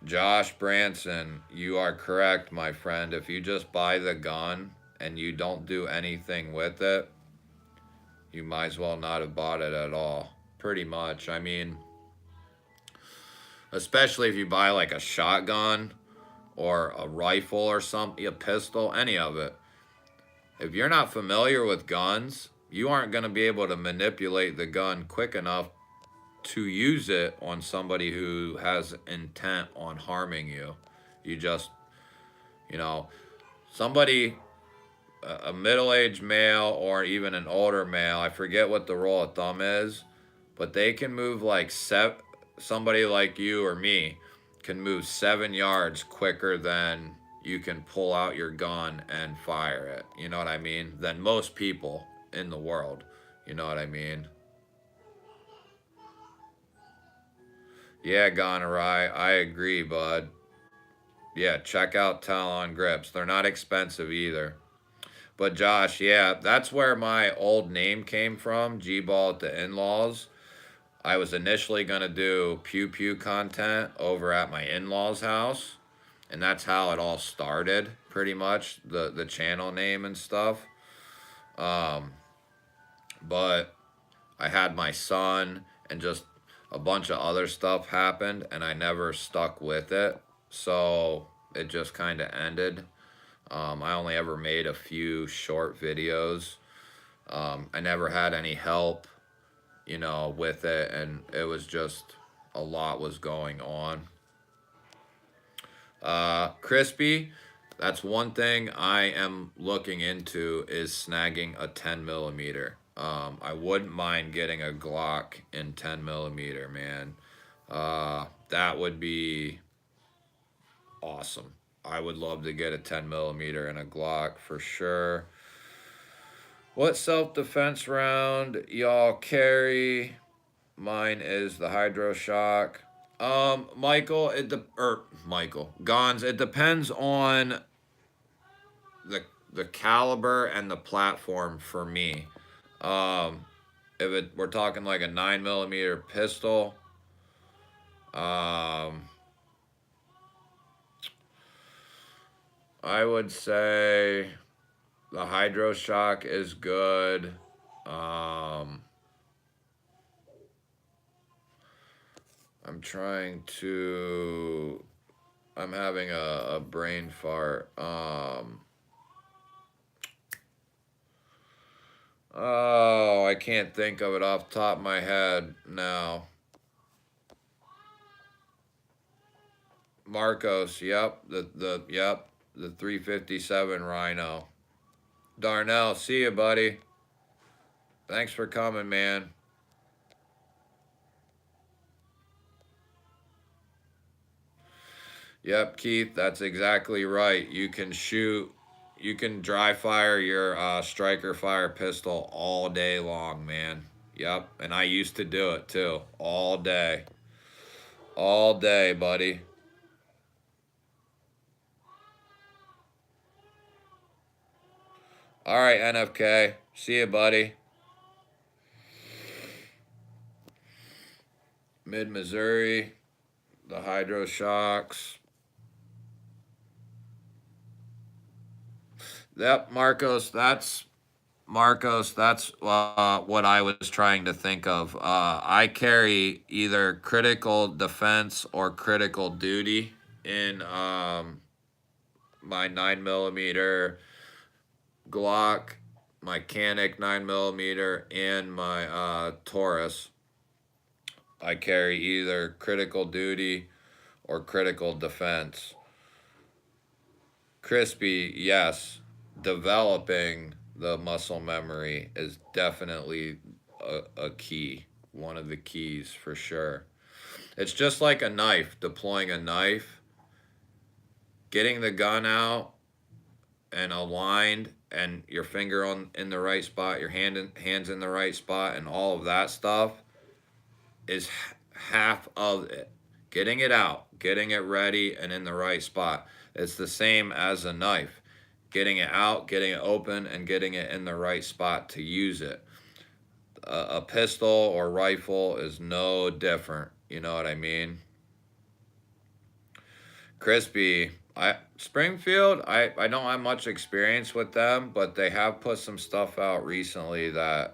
Josh Branson, you are correct, my friend. If you just buy the gun and you don't do anything with it, you might as well not have bought it at all. Pretty much. I mean, especially if you buy like a shotgun or a rifle or something, a pistol, any of it. If you're not familiar with guns, you aren't going to be able to manipulate the gun quick enough to use it on somebody who has intent on harming you. You just, you know, somebody, a middle-aged male or even an older male, I forget what the rule of thumb is, but they can move like somebody like you or me can move 7 yards quicker than you can pull out your gun and fire it. You know what I mean? Than most people in the world. You know what I mean? Yeah, gone awry. I agree, bud. Yeah, check out Talon grips. They're not expensive either. But Josh, yeah, that's where my old name came from, G-Ball at the In-Laws. I was initially going to do pew pew content over at my in-laws' house. And that's how it all started, pretty much, the channel name and stuff. But I had my son and just a bunch of other stuff happened and I never stuck with it. So it just kind of ended. I only ever made a few short videos. I never had any help, you know, with it, and it was just a lot was going on. Crispy, that's one thing I am looking into is snagging a 10 millimeter. I wouldn't mind getting a Glock in 10 millimeter, man. That would be awesome. I would love to get a 10 millimeter and a Glock for sure. What self defense round y'all carry? Mine is the Hydro Shock. Michael, Michael Gons. It depends on the caliber and the platform for me. Um, if we're talking like a 9 millimeter pistol, um, I would say the Hydro Shock is good. Um, I'm trying to. I'm having a brain fart. Oh, I can't think of it off the top of my head now. Marcos, yep, the 357 Rhino. Darnell, see you, buddy. Thanks for coming, man. Yep, Keith, that's exactly right. You can dry fire your striker fire pistol all day long, man. Yep, and I used to do it too, all day. All day, buddy. All right, NFK. See you, buddy. Mid Missouri, the Hydro Shocks. Yep, Marcos. That's what I was trying to think of. I carry either critical defense or critical duty in my 9 millimeter Glock, my Canik 9 millimeter, and my Taurus. I carry either critical duty or critical defense. Crispy, yes, developing the muscle memory is definitely a key, one of the keys for sure. It's just like a knife, deploying a knife, getting the gun out and aligned and your finger on in the right spot, your hands in the right spot and all of that stuff is half of it. Getting it out, getting it ready and in the right spot. It's the same as a knife. Getting it out, getting it open, and getting it in the right spot to use it. A pistol or rifle is no different. You know what I mean? Crispy, Springfield, I don't have much experience with them, but they have put some stuff out recently that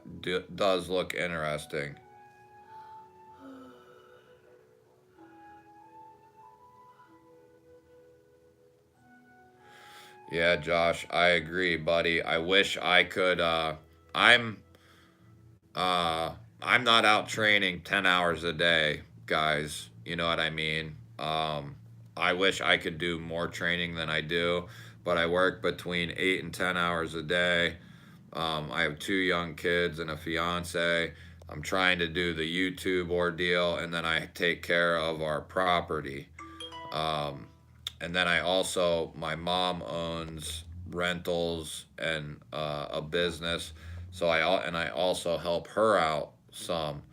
does look interesting. Yeah, Josh, I agree, buddy. I wish I could. I'm uh, I'm not out training 10 hours a day, guys. You know what I mean? I wish I could do more training than I do, but I work between 8 and 10 hours a day. I have two young kids and a fiance. I'm trying to do the YouTube ordeal, and then I take care of our property. Um, and then I also, my mom owns rentals and a business, so I also help her out some.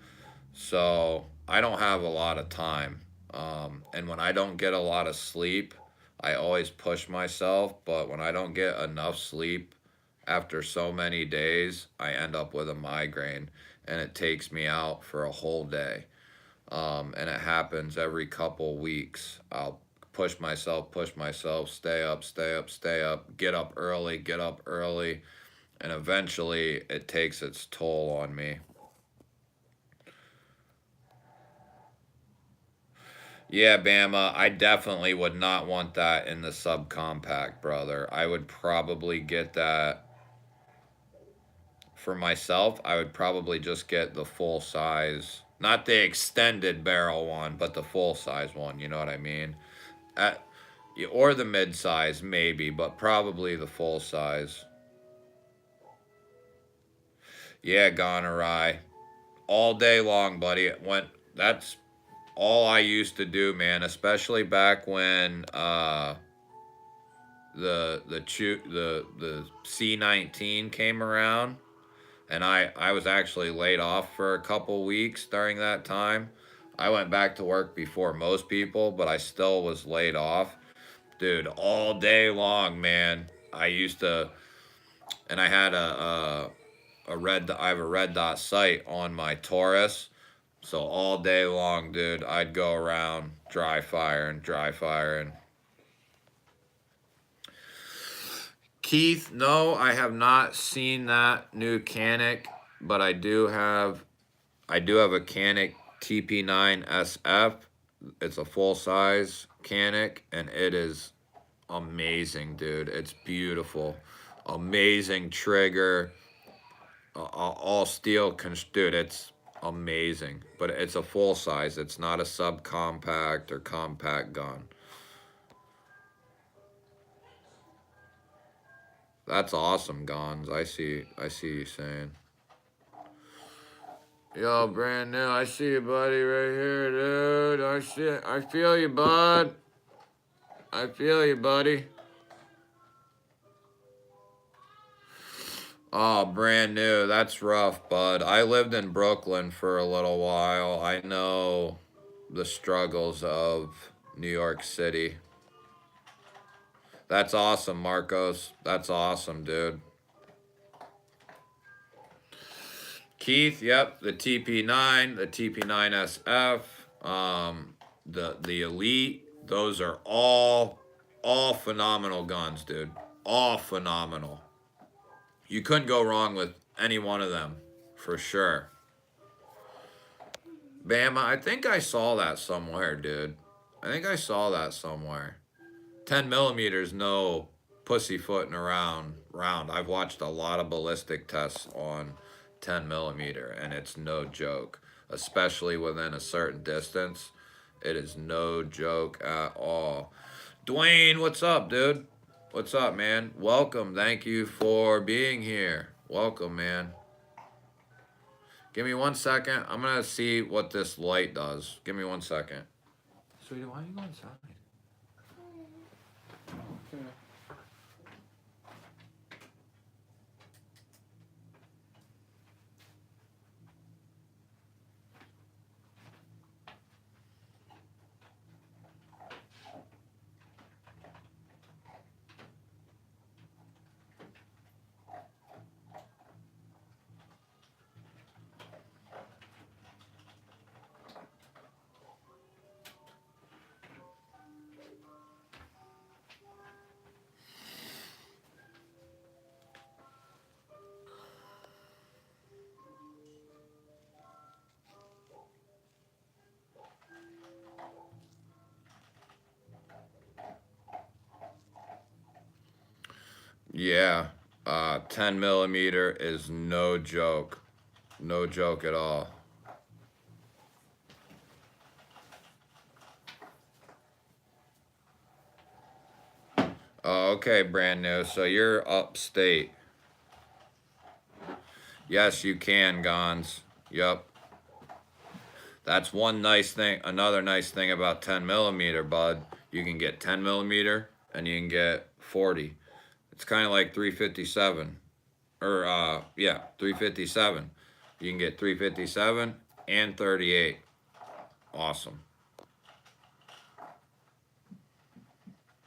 So I don't have a lot of time, and when I don't get a lot of sleep, I always push myself. But when I don't get enough sleep after so many days, I end up with a migraine, and it takes me out for a whole day. And it happens every couple weeks. I'll push myself, stay up, stay up, stay up, get up early, and eventually it takes its toll on me. Yeah, Bama, I definitely would not want that in the subcompact, brother. I would probably get that for myself, I would probably just get the full size, not the extended barrel one, but the full size one. You know what I mean? At, or the mid size maybe, but probably the full size. Yeah, gone awry. All day long, buddy. It went. That's all I used to do, man. Especially back when the C19 came around, and I was actually laid off for a couple weeks during that time. I went back to work before most people, but I still was laid off, dude. All day long, man. I used to, and I had I have a red dot sight on my Taurus. So all day long, dude, I'd go around dry firing. Keith, no, I have not seen that new Canic, but I do have a Canic TP9SF. It's a full size Canic, and it is amazing, dude. It's beautiful, amazing trigger, all steel. Dude, it's amazing. But it's a full size. It's not a subcompact or compact gun. That's awesome, Gons. I see you saying. Yo, brand new. I see you, buddy, right here, dude. I feel you, bud. I feel you, buddy. Oh, brand new. That's rough, bud. I lived in Brooklyn for a little while. I know the struggles of New York City. That's awesome, Marcos. That's awesome, dude. Keith, yep, the TP9, the TP9SF, the Elite. Those are all phenomenal guns, dude. All phenomenal. You couldn't go wrong with any one of them, for sure. Bama, I think I saw that somewhere, dude. I think I saw that somewhere. 10 millimeters, no pussyfooting around. I've watched a lot of ballistic tests on 10 millimeter, and it's no joke, especially within a certain distance. It is no joke at all. Dwayne, what's up, dude? What's up, man? Welcome. Thank you for being here. Welcome, man. Give me 1 second. I'm going to see what this light does. Give me 1 second. Sweetie, why are you going inside? Okay. Yeah, 10 millimeter is no joke. No joke at all. Oh, okay, brand new. So you're upstate. Yes, you can, Gons. Yup. That's one nice thing. Another nice thing about 10 millimeter, bud. You can get 10 millimeter and you can get 40. It's kind of like 357. Or, yeah, 357. You can get 357 and 38. Awesome.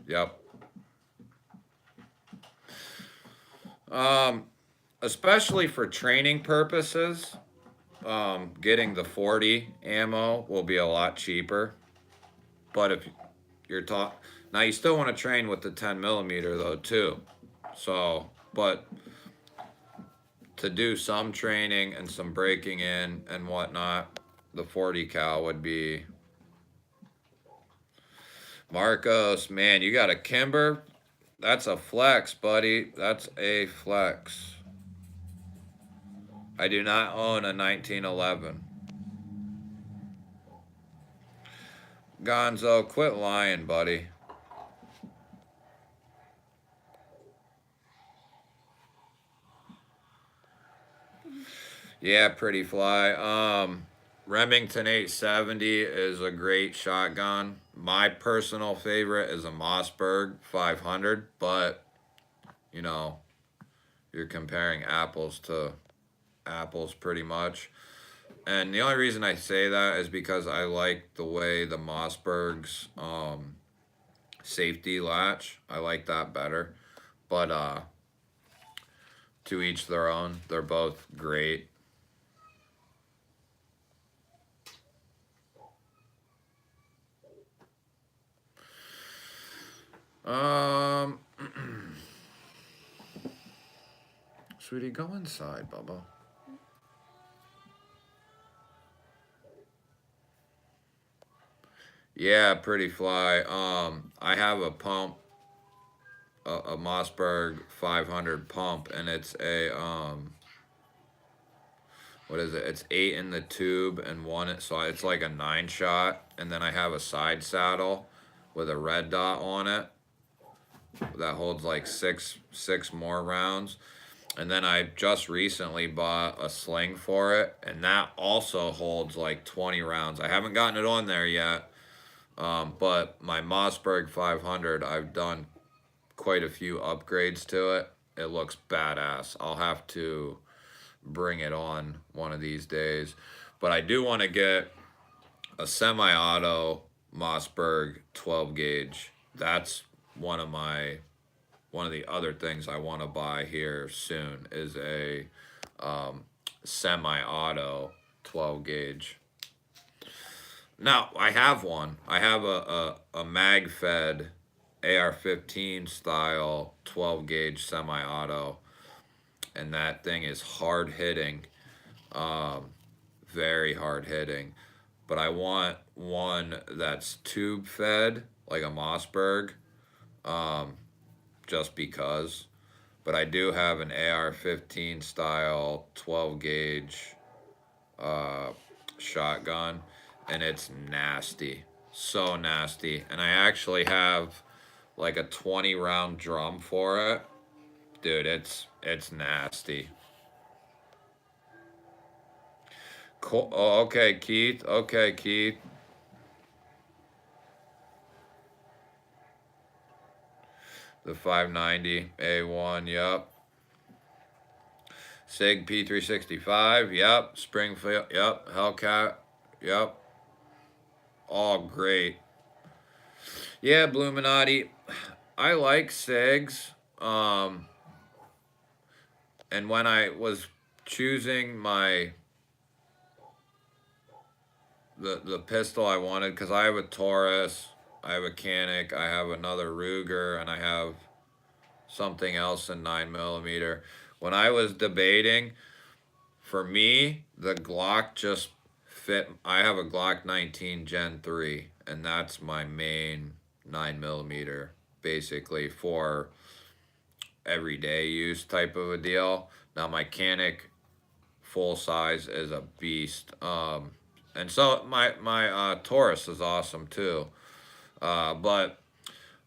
Yep. Especially for training purposes, getting the 40 ammo will be a lot cheaper. But if you're talking, now you still want to train with the 10 millimeter though too. So, but to do some training and some breaking in and whatnot, the 40 cal would be. Marcos, man, you got a Kimber? That's a flex, buddy. That's a flex. I do not own a 1911. Gonzo, quit lying, buddy. Yeah, pretty fly. Remington 870 is a great shotgun. My personal favorite is a Mossberg 500, but you know, you're comparing apples to apples pretty much. And the only reason I say that is because I like the way the Mossberg's safety latch. I like that better. But to each their own. They're both great. Um, Sweetie, go inside, Bubba. Yeah, pretty fly. I have a pump, a Mossberg 500 pump, and it's a what is it? It's 8 in the tube and one. So it's like a 9-shot, and then I have a side saddle with a red dot on it that holds like six more rounds. And then I just recently bought a sling for it, and that also holds like 20 rounds. I haven't gotten it on there yet, but my Mossberg 500, I've done quite a few upgrades to it. It looks badass. I'll have to bring it on one of these days. But I do want to get a semi-auto Mossberg 12 gauge. That's one of the other things I want to buy here soon is a semi-auto 12 gauge. Now, I have one. I have a mag-fed AR-15 style 12 gauge semi-auto, and that thing is hard hitting, very hard hitting. But I want one that's tube fed, like a Mossberg, just because. But I do have an AR-15 style 12 gauge shotgun, and it's nasty, so nasty. And I actually have like a 20 round drum for it. Dude, it's nasty. Cool. Oh, okay, Keith. Okay, Keith. The 590 A1, yep. SIG P365, yep. Springfield, yep. Hellcat, yep. All great. Yeah, Bluminati. I like SIGs. And when I was choosing the pistol I wanted, because I have a Taurus, I have a Canic, I have another Ruger, and I have something else in 9mm. When I was debating, for me, the Glock just fit. I have a Glock 19 Gen 3, and that's my main 9mm, basically, for everyday use type of a deal. Now, my Canic full size is a beast. And so my Taurus is awesome too. But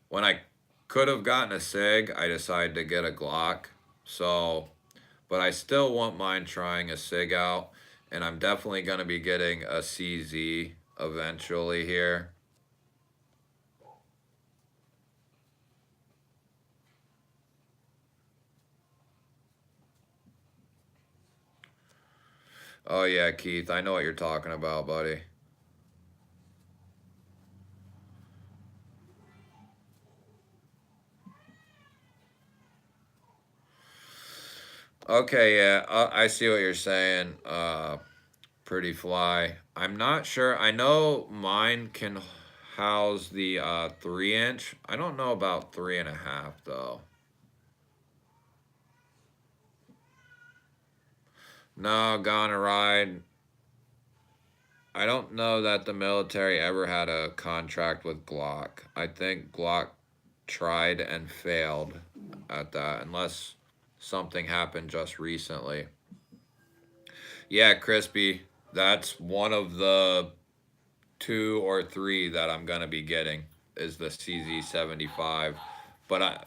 when I could have gotten a SIG, I decided to get a Glock. So, but I still won't mind trying a SIG out, and I'm definitely going to be getting a CZ eventually here. Oh yeah, Keith, I know what you're talking about, buddy. Okay, yeah, I see what you're saying. Pretty fly. I'm not sure. I know mine can house the 3-inch. I don't know about 3.5 though. No, gone a ride. I don't know that the military ever had a contract with Glock. I think Glock tried and failed at that, unless something happened just recently. Yeah, Crispy. That's one of the 2 or 3 that I'm gonna be getting is the CZ75. But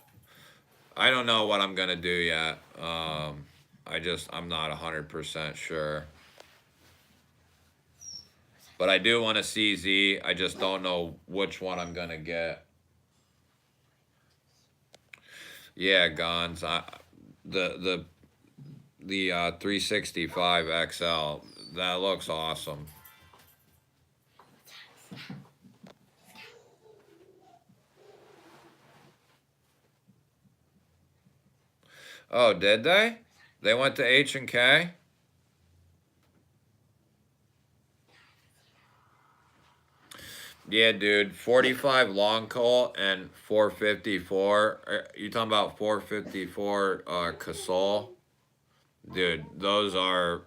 I don't know what I'm gonna do yet. I'm not 100% sure. But I do want a CZ. I just don't know which one I'm gonna get. Yeah, Gons. The the 365 XL. That looks awesome. Oh, did they? They went to H&K? Yeah, dude. 45 long colt and 454. You talking about 454 Casol? Dude, those are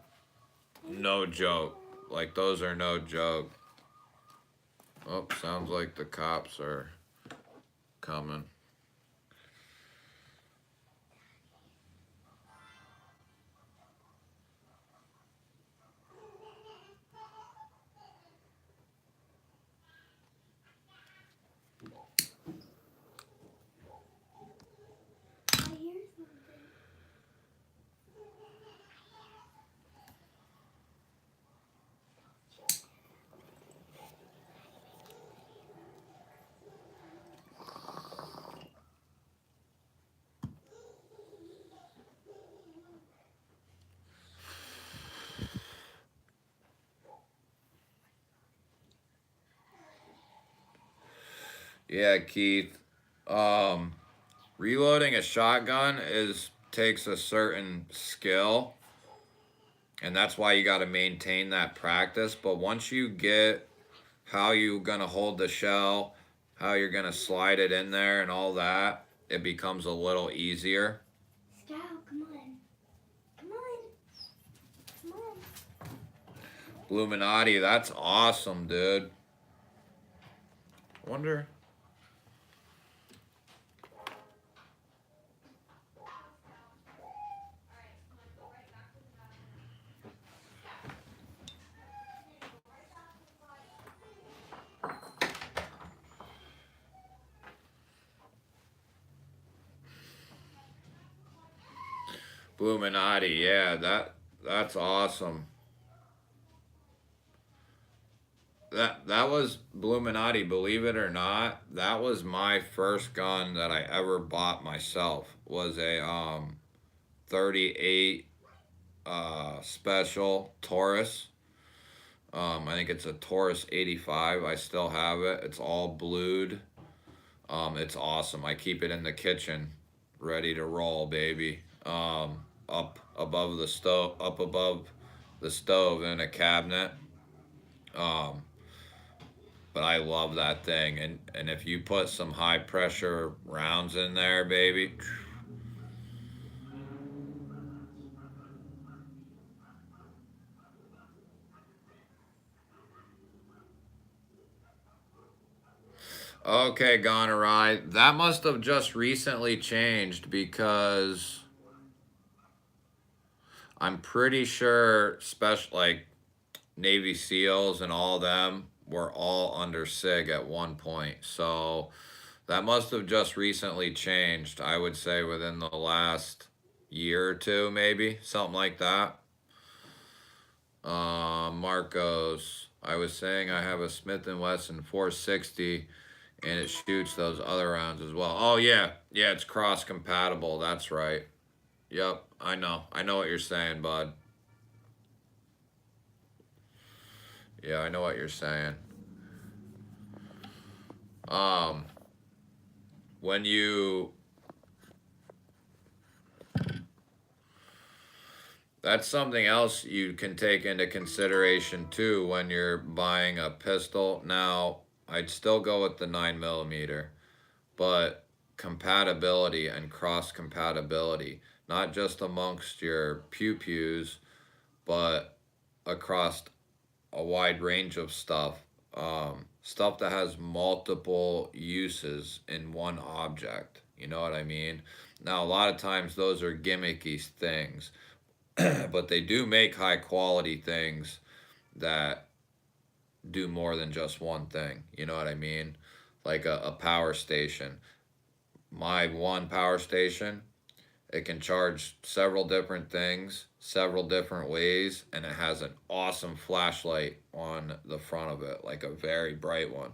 no joke. Like, those are no joke. Oh, sounds like the cops are coming. Yeah, Keith. Um, Reloading a shotgun is takes a certain skill, and that's why you got to maintain that practice. But once you get how you gonna hold the shell, how you're gonna slide it in there, and all that, it becomes a little easier. Scout, come on. Come on. Come on. Illuminati, that's awesome, dude. Wonder. Illuminati, yeah, that's awesome. That was Illuminati, believe it or not. That was my first gun that I ever bought myself. Was a 38 special Taurus. I think it's a Taurus 85. I still have it. It's all blued. It's awesome. I keep it in the kitchen, ready to roll, baby. Up above the stove in a cabinet. Um, but I love that thing, and if you put some high pressure rounds in there, baby. Okay, gone awry. That must have just recently changed because I'm pretty sure special like Navy SEALs and all them were all under SIG at one point. So that must have just recently changed. I would say within the last year or two, maybe something like that. Marcos, I was saying I have a Smith and Wesson 460, and it shoots those other rounds as well. Oh yeah, yeah, it's cross compatible. That's right. Yep, I know. I know what you're saying, bud. Yeah, I know what you're saying. Um, when you That's something else you can take into consideration too when you're buying a pistol. Now, I'd still go with the 9mm, but compatibility and cross compatibility, not just amongst your pew pews, but across a wide range of stuff. Stuff that has multiple uses in one object. You know what I mean? Now, a lot of times those are gimmicky things. But they do make high quality things that do more than just one thing. You know what I mean? Like a power station. My one power station, it can charge several different things, several different ways, and it has an awesome flashlight on the front of it, like a very bright one.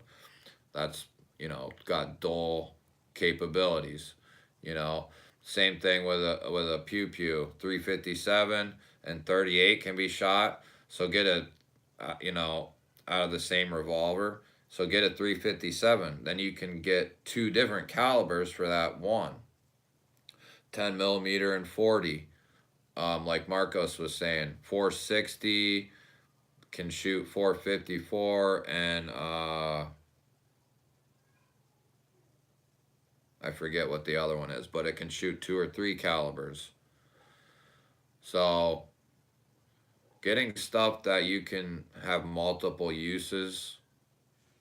That's, got dual capabilities. You know, same thing with a pew pew. 357 and 38 can be shot. So get a, out of the same revolver. So get a 357. Then you can get two different calibers for that one. 10 millimeter and 40. Like Marcos was saying, 460 can shoot 454 and I forget what the other one is, but it can shoot 2 or 3 calibers. So getting stuff that you can have multiple uses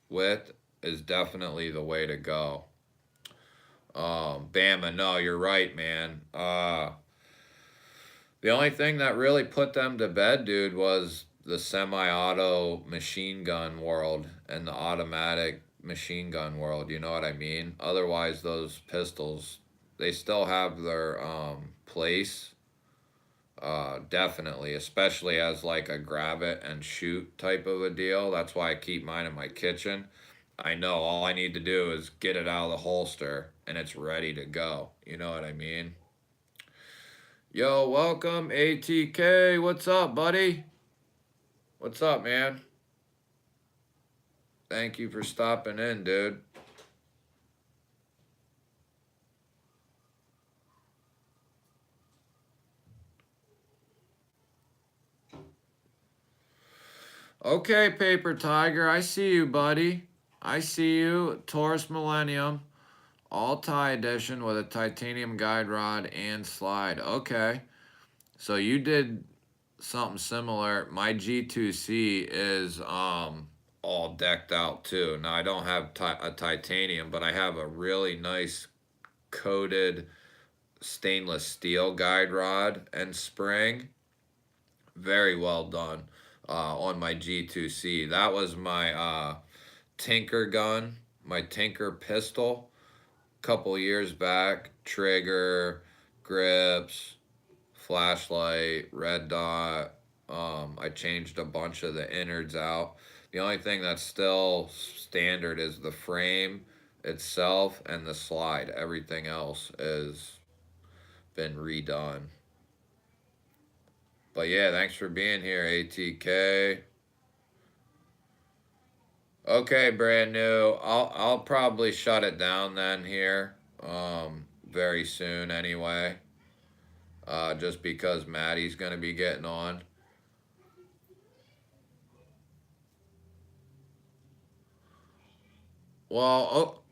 with is definitely the way to go. Bama, no, you're right, man. The only thing that really put them to bed, dude, was the semi-auto machine gun world and the automatic machine gun world. You know what I mean? Otherwise, those pistols, they still have their place. Definitely, especially as like a grab it and shoot type of a deal. That's why I keep mine in my kitchen. I know all I need to do is get it out of the holster and it's ready to go. You know what I mean? Yo, welcome, ATK. What's up, buddy? What's up, man? Thank you for stopping in, dude. Okay, Paper Tiger, I see you, buddy. I see you. Taurus Millennium, all tie edition with a titanium guide rod and slide. Okay, so you did something similar. My G2C is all decked out too. Now I don't have a titanium, but I have a really nice coated stainless steel guide rod and spring. Very well done on my G2C. That was my Tinker gun, my Tinker pistol, couple years back. Trigger, grips, flashlight, red dot. I changed a bunch of the innards out. The only thing that's still standard is the frame itself and the slide. Everything else is been redone. But yeah, thanks for being here, ATK. Okay, brand new. I'll probably shut it down then here, very soon anyway. Just because Maddie's gonna be getting on. Well,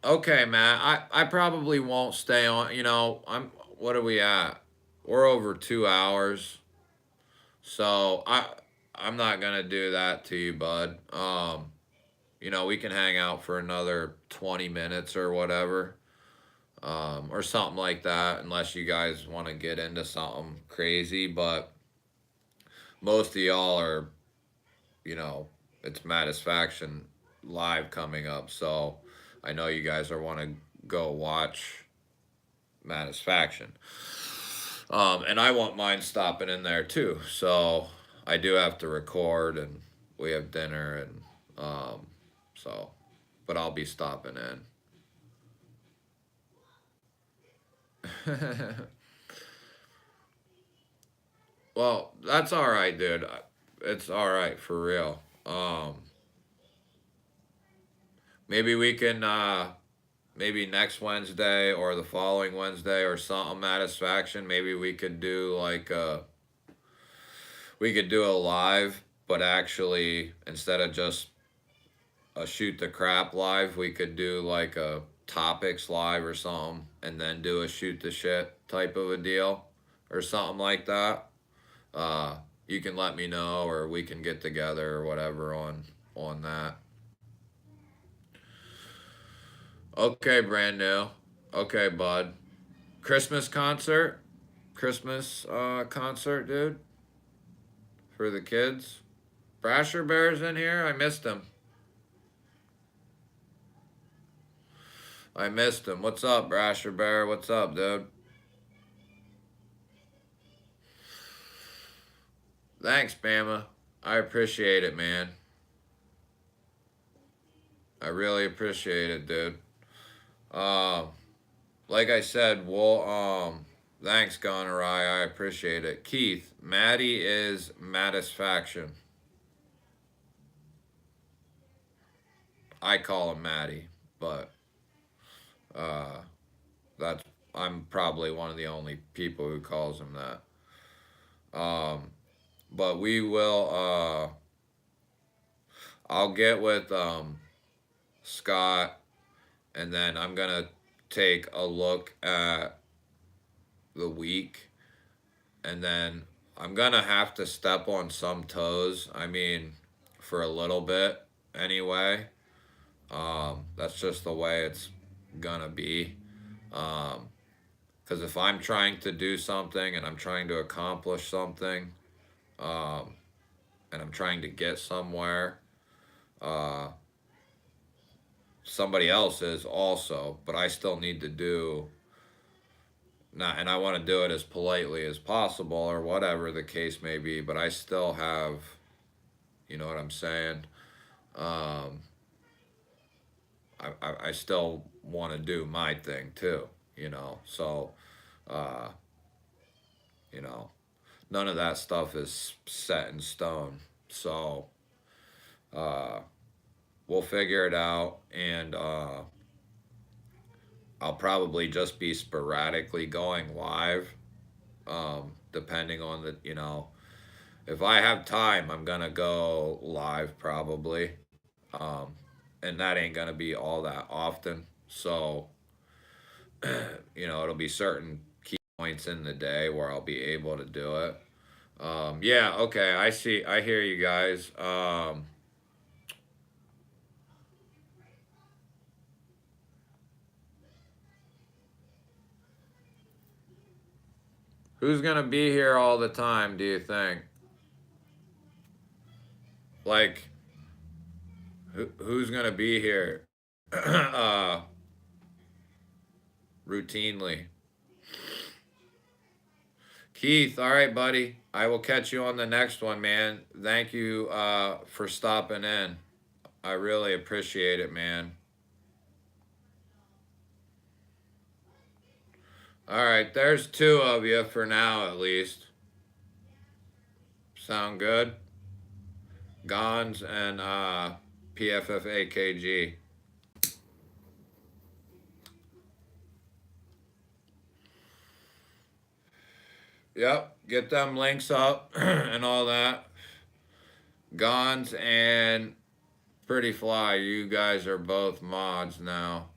okay, Matt. I probably won't stay on. What are we at? We're over 2 hours, so I'm not gonna do that to you, bud. We can hang out for another 20 minutes or whatever, or something like that, unless you guys want to get into something crazy. But most of y'all are, it's Mattisfaction live coming up, so I know you guys are want to go watch Mattisfaction. And I want mine stopping in there too. So I do have to record, and we have dinner, and so, but I'll be stopping in. Well, that's all right, dude. It's all right for real. Maybe we can maybe next Wednesday or the following Wednesday or something Mattisfaction. Maybe we could do like we could do a live, but actually instead of just a shoot the crap live, we could do like a topics live or something, and then do a shoot the shit type of a deal or something like that. You can let me know, or we can get together or whatever on that. Okay, brand new. Okay, bud. Christmas concert. Christmas concert, dude? For the kids? Brasher Bear's in here? I missed him. I missed him. What's up, Brasher Bear? What's up, dude? Thanks, Bama. I appreciate it, man. I really appreciate it, dude. Like I said, thanks, Gonerai. I appreciate it. Keith, Maddie is Mattisfaction. I call him Maddie, but that's I'm probably one of the only people who calls him that. But we will. I'll get with Scott, and then I'm gonna take a look at the week, and then I'm gonna have to step on some toes. I mean, for a little bit anyway. That's just the way it's gonna be. Because if I'm trying to do something and I'm trying to accomplish something, and I'm trying to get somewhere, somebody else is also, but I still need to do. Not, and I want to do it as politely as possible, or whatever the case may be. But I still have, you know what I'm saying. I still want to do my thing too, you know. So, uh, you know, none of that stuff is set in stone. So, we'll figure it out, and I'll probably just be sporadically going live, depending on the, you know, if I have time, I'm gonna go live probably, and that ain't gonna be all that often. So, you know, it'll be certain key points in the day where I'll be able to do it. Yeah, okay, I see, I hear you guys. Who's gonna be here all the time, do you think? Like, who's gonna be here routinely? Keith, all right, buddy. I will catch you on the next one, man. Thank you for stopping in. I really appreciate it, man. All right, there's two of you for now, at least. Sound good? Gons and PFFAKG. Yep, get them links up and all that. Gons and Pretty Fly, you guys are both mods now.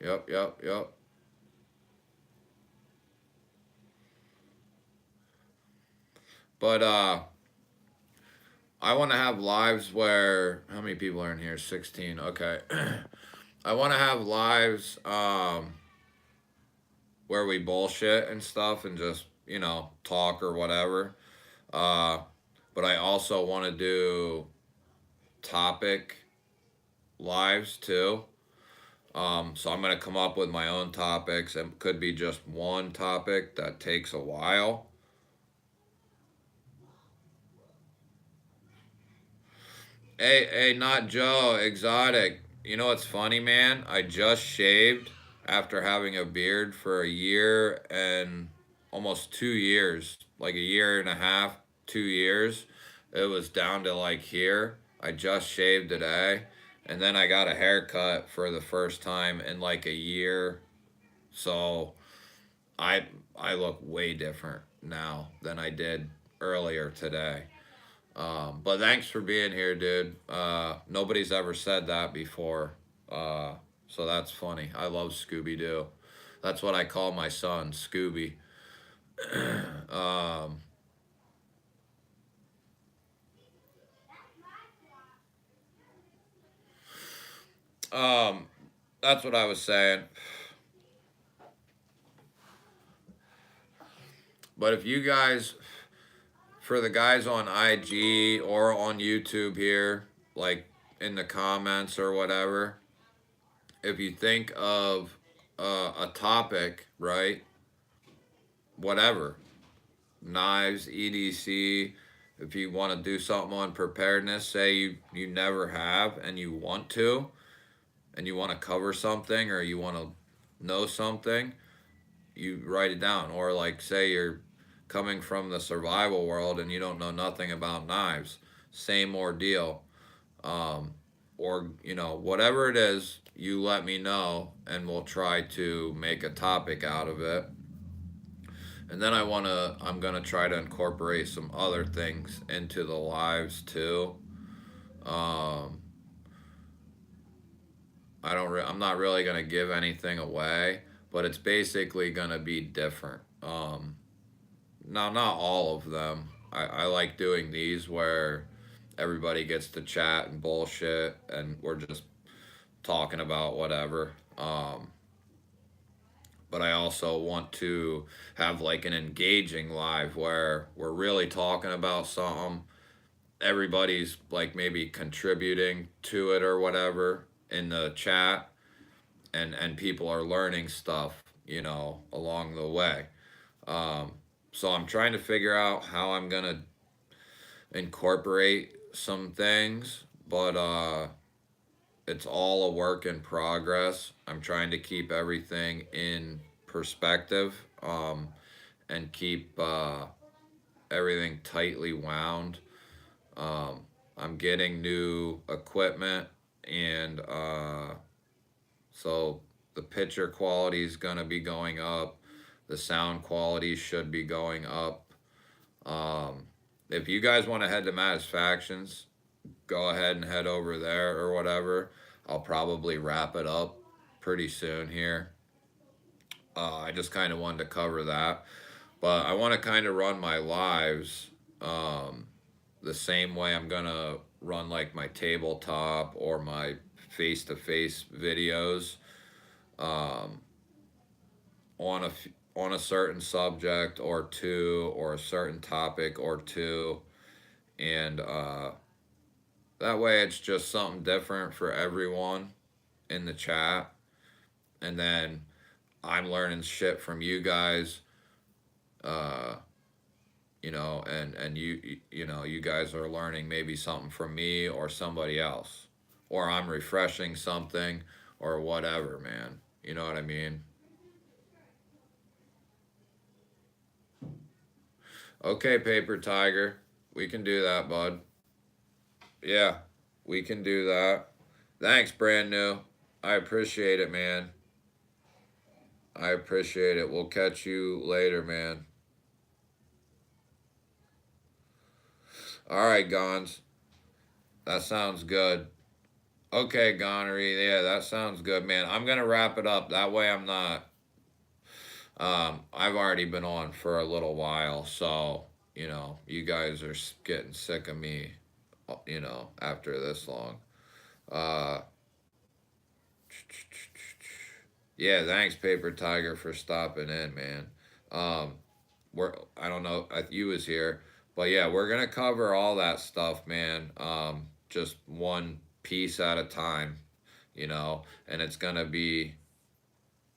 Yep. But I want to have lives where, how many people are in here? 16. Okay. I want to have lives where we bullshit and stuff and just, you know, talk or whatever. But I also want to do topic lives too. So I'm going to come up with my own topics. It could be just one topic that takes a while. Hey, not Joe, Exotic. You know what's funny, man? I just shaved after having a beard for a year and almost 2 years, like a year and a half, 2 years. It was down to like here. I just shaved today, and then I got a haircut for the first time in like a year. So I I look way different now than I did earlier today. But thanks for being here, dude. Nobody's ever said that before. So that's funny. I love Scooby Doo. That's what I call my son, Scooby. um, um, that's what I was saying. But if you guys, for the guys on IG or on YouTube here, like in the comments or whatever, if you think of a topic, right? Whatever, knives, EDC. If you want to do something on preparedness, say you never have and you want to, and you want to cover something or you want to know something, you write it down. Or like say you're coming from the survival world and you don't know nothing about knives, same ordeal. Or whatever it is, you let me know and we'll try to make a topic out of it. And then I'm gonna try to incorporate some other things into the lives too. um I'm not really gonna give anything away, but it's basically gonna be different. Now, not all of them. I like doing these where everybody gets to chat and bullshit, and we're just talking about whatever. But I also want to have like an engaging live where we're really talking about something. Everybody's like maybe contributing to it or whatever in the chat, and people are learning stuff, along the way. Um, so I'm trying to figure out how I'm gonna incorporate some things, but it's all a work in progress. I'm trying to keep everything in perspective, and keep everything tightly wound. Um, I'm getting new equipment, and so the picture quality is going to be going up. The sound quality should be going up. Um, if you guys want to head to Satisfactions, go ahead and head over there or whatever. I'll probably wrap it up pretty soon here. I just kind of wanted to cover that. But I want to kind of run my lives um, the same way I'm going to run like my tabletop or my face to face videos, um, on on a certain subject or two, or a certain topic or two. And that way it's just something different for everyone in the chat. And then I'm learning shit from you guys, uh, and you guys are learning maybe something from me or somebody else, or I'm refreshing something or whatever, man. You know what I mean? Okay, Paper Tiger, we can do that, bud. Yeah, we can do that. Thanks, brand new. I appreciate it, man. I appreciate it. We'll catch you later, man. All right, Gons. That sounds good. Okay, Gonery. Yeah, that sounds good, man. I'm gonna wrap it up. That way, I'm not. I've already been on for a little while, so you guys are getting sick of me. After this long. Uh, yeah, thanks, Paper Tiger, for stopping in, man. Um, I don't know if you was here, but yeah, we're gonna cover all that stuff, man. Just one piece at a time, and it's gonna be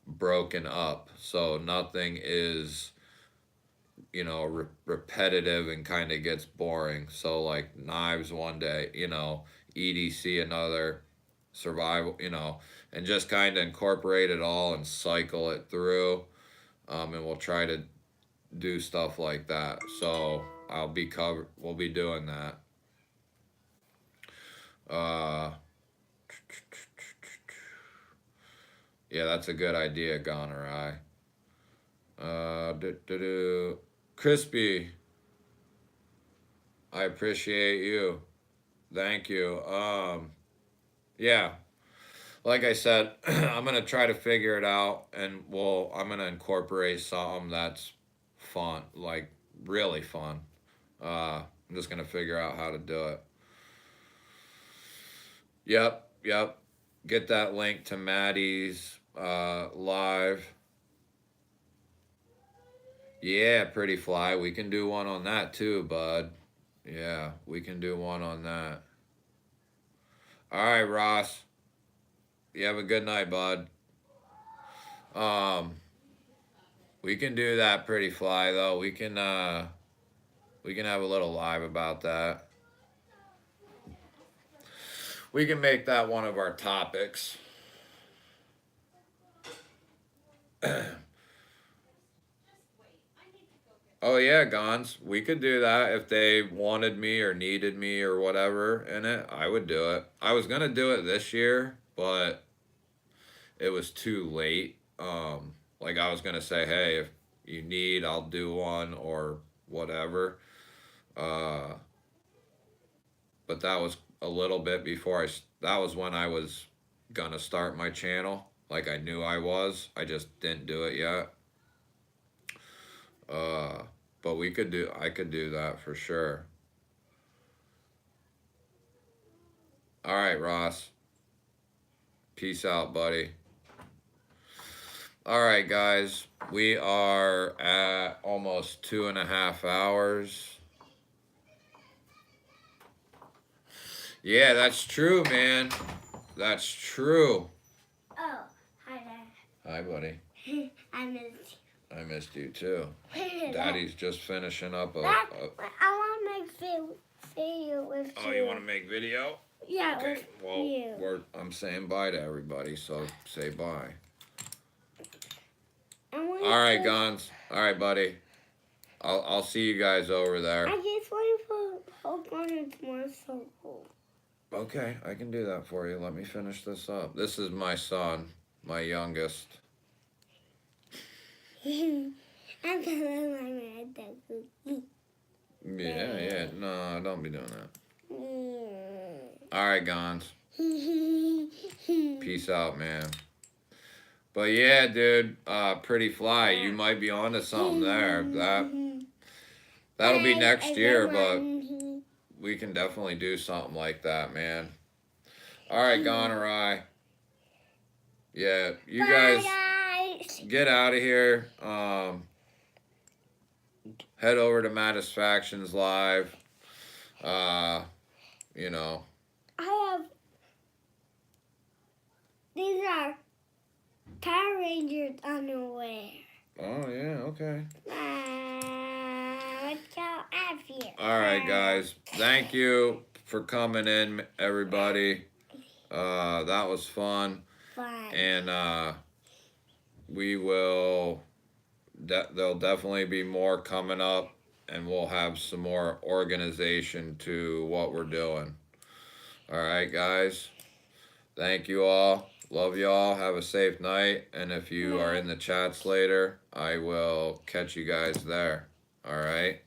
broken up, so nothing is repetitive and kind of gets boring. So like knives one day, EDC another, survival, and just kind of incorporate it all and cycle it through. And we'll try to do stuff like that. So we'll be doing that. Uh, yeah, that's a good idea, Gonerai. Crispy, I appreciate you. Thank you. Yeah, like I said, I'm gonna try to figure it out, and I'm gonna incorporate something that's fun, like really fun. I'm just gonna figure out how to do it. Yep, yep. Get that link to Maddie's live. Yeah, Pretty Fly. We can do one on that too, bud. Yeah, we can do one on that. All right, Ross. You have a good night, bud. Um, we can do that Pretty Fly though. We can have a little live about that. We can make that one of our topics. Oh yeah, Gons. We could do that if they wanted me or needed me or whatever in it. I would do it. I was gonna do it this year, but it was too late. Like I was gonna say, hey, if you need, I'll do one or whatever. Uh, but that was a little bit before that was when I was gonna start my channel. Like I knew I was. I just didn't do it yet. Uh, but I could do that for sure. All right, Ross. Peace out, buddy. All right, guys. We are at almost 2.5 hours. Yeah, that's true, man. That's true. Oh, hi there. Hi, buddy. I missed I missed you too. you. Daddy's just finishing up a. I want to make video with you. Oh, you want to make video? Yeah, Okay. with Well, you. I'm saying bye to everybody, so say bye. All All right, Gons. All right, buddy. I'll see you guys over there. I just want to hold on to my circle. Okay, I can do that for you. Let me finish this up. This is my son, my youngest. I'm gonna like that cookie. Yeah. No, don't be doing that. All right, Gons. Peace out, man. But yeah, dude, Pretty Fly, you might be onto something there. That'll be next year, but we can definitely do something like that, man. All right, Gonerai. Yeah, you guys get out of here. Head over to Mattisfactions Live. You know. I have. These are Power Rangers underwear. Oh yeah, okay. Let's go out here. All right, guys. Thank you for coming in, everybody. That was fun. Fine. And we will. There'll definitely be more coming up, and we'll have some more organization to what we're doing. All right, guys. Thank you all. Love you all. Have a safe night. And if you are in the chats later, I will catch you guys there. All right.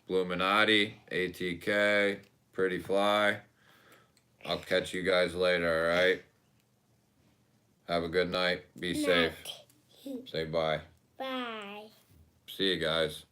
Bluminati, ATK, Pretty Fly. I'll catch you guys later. All right. Have a good night. Be safe. Say bye. Bye. See you guys.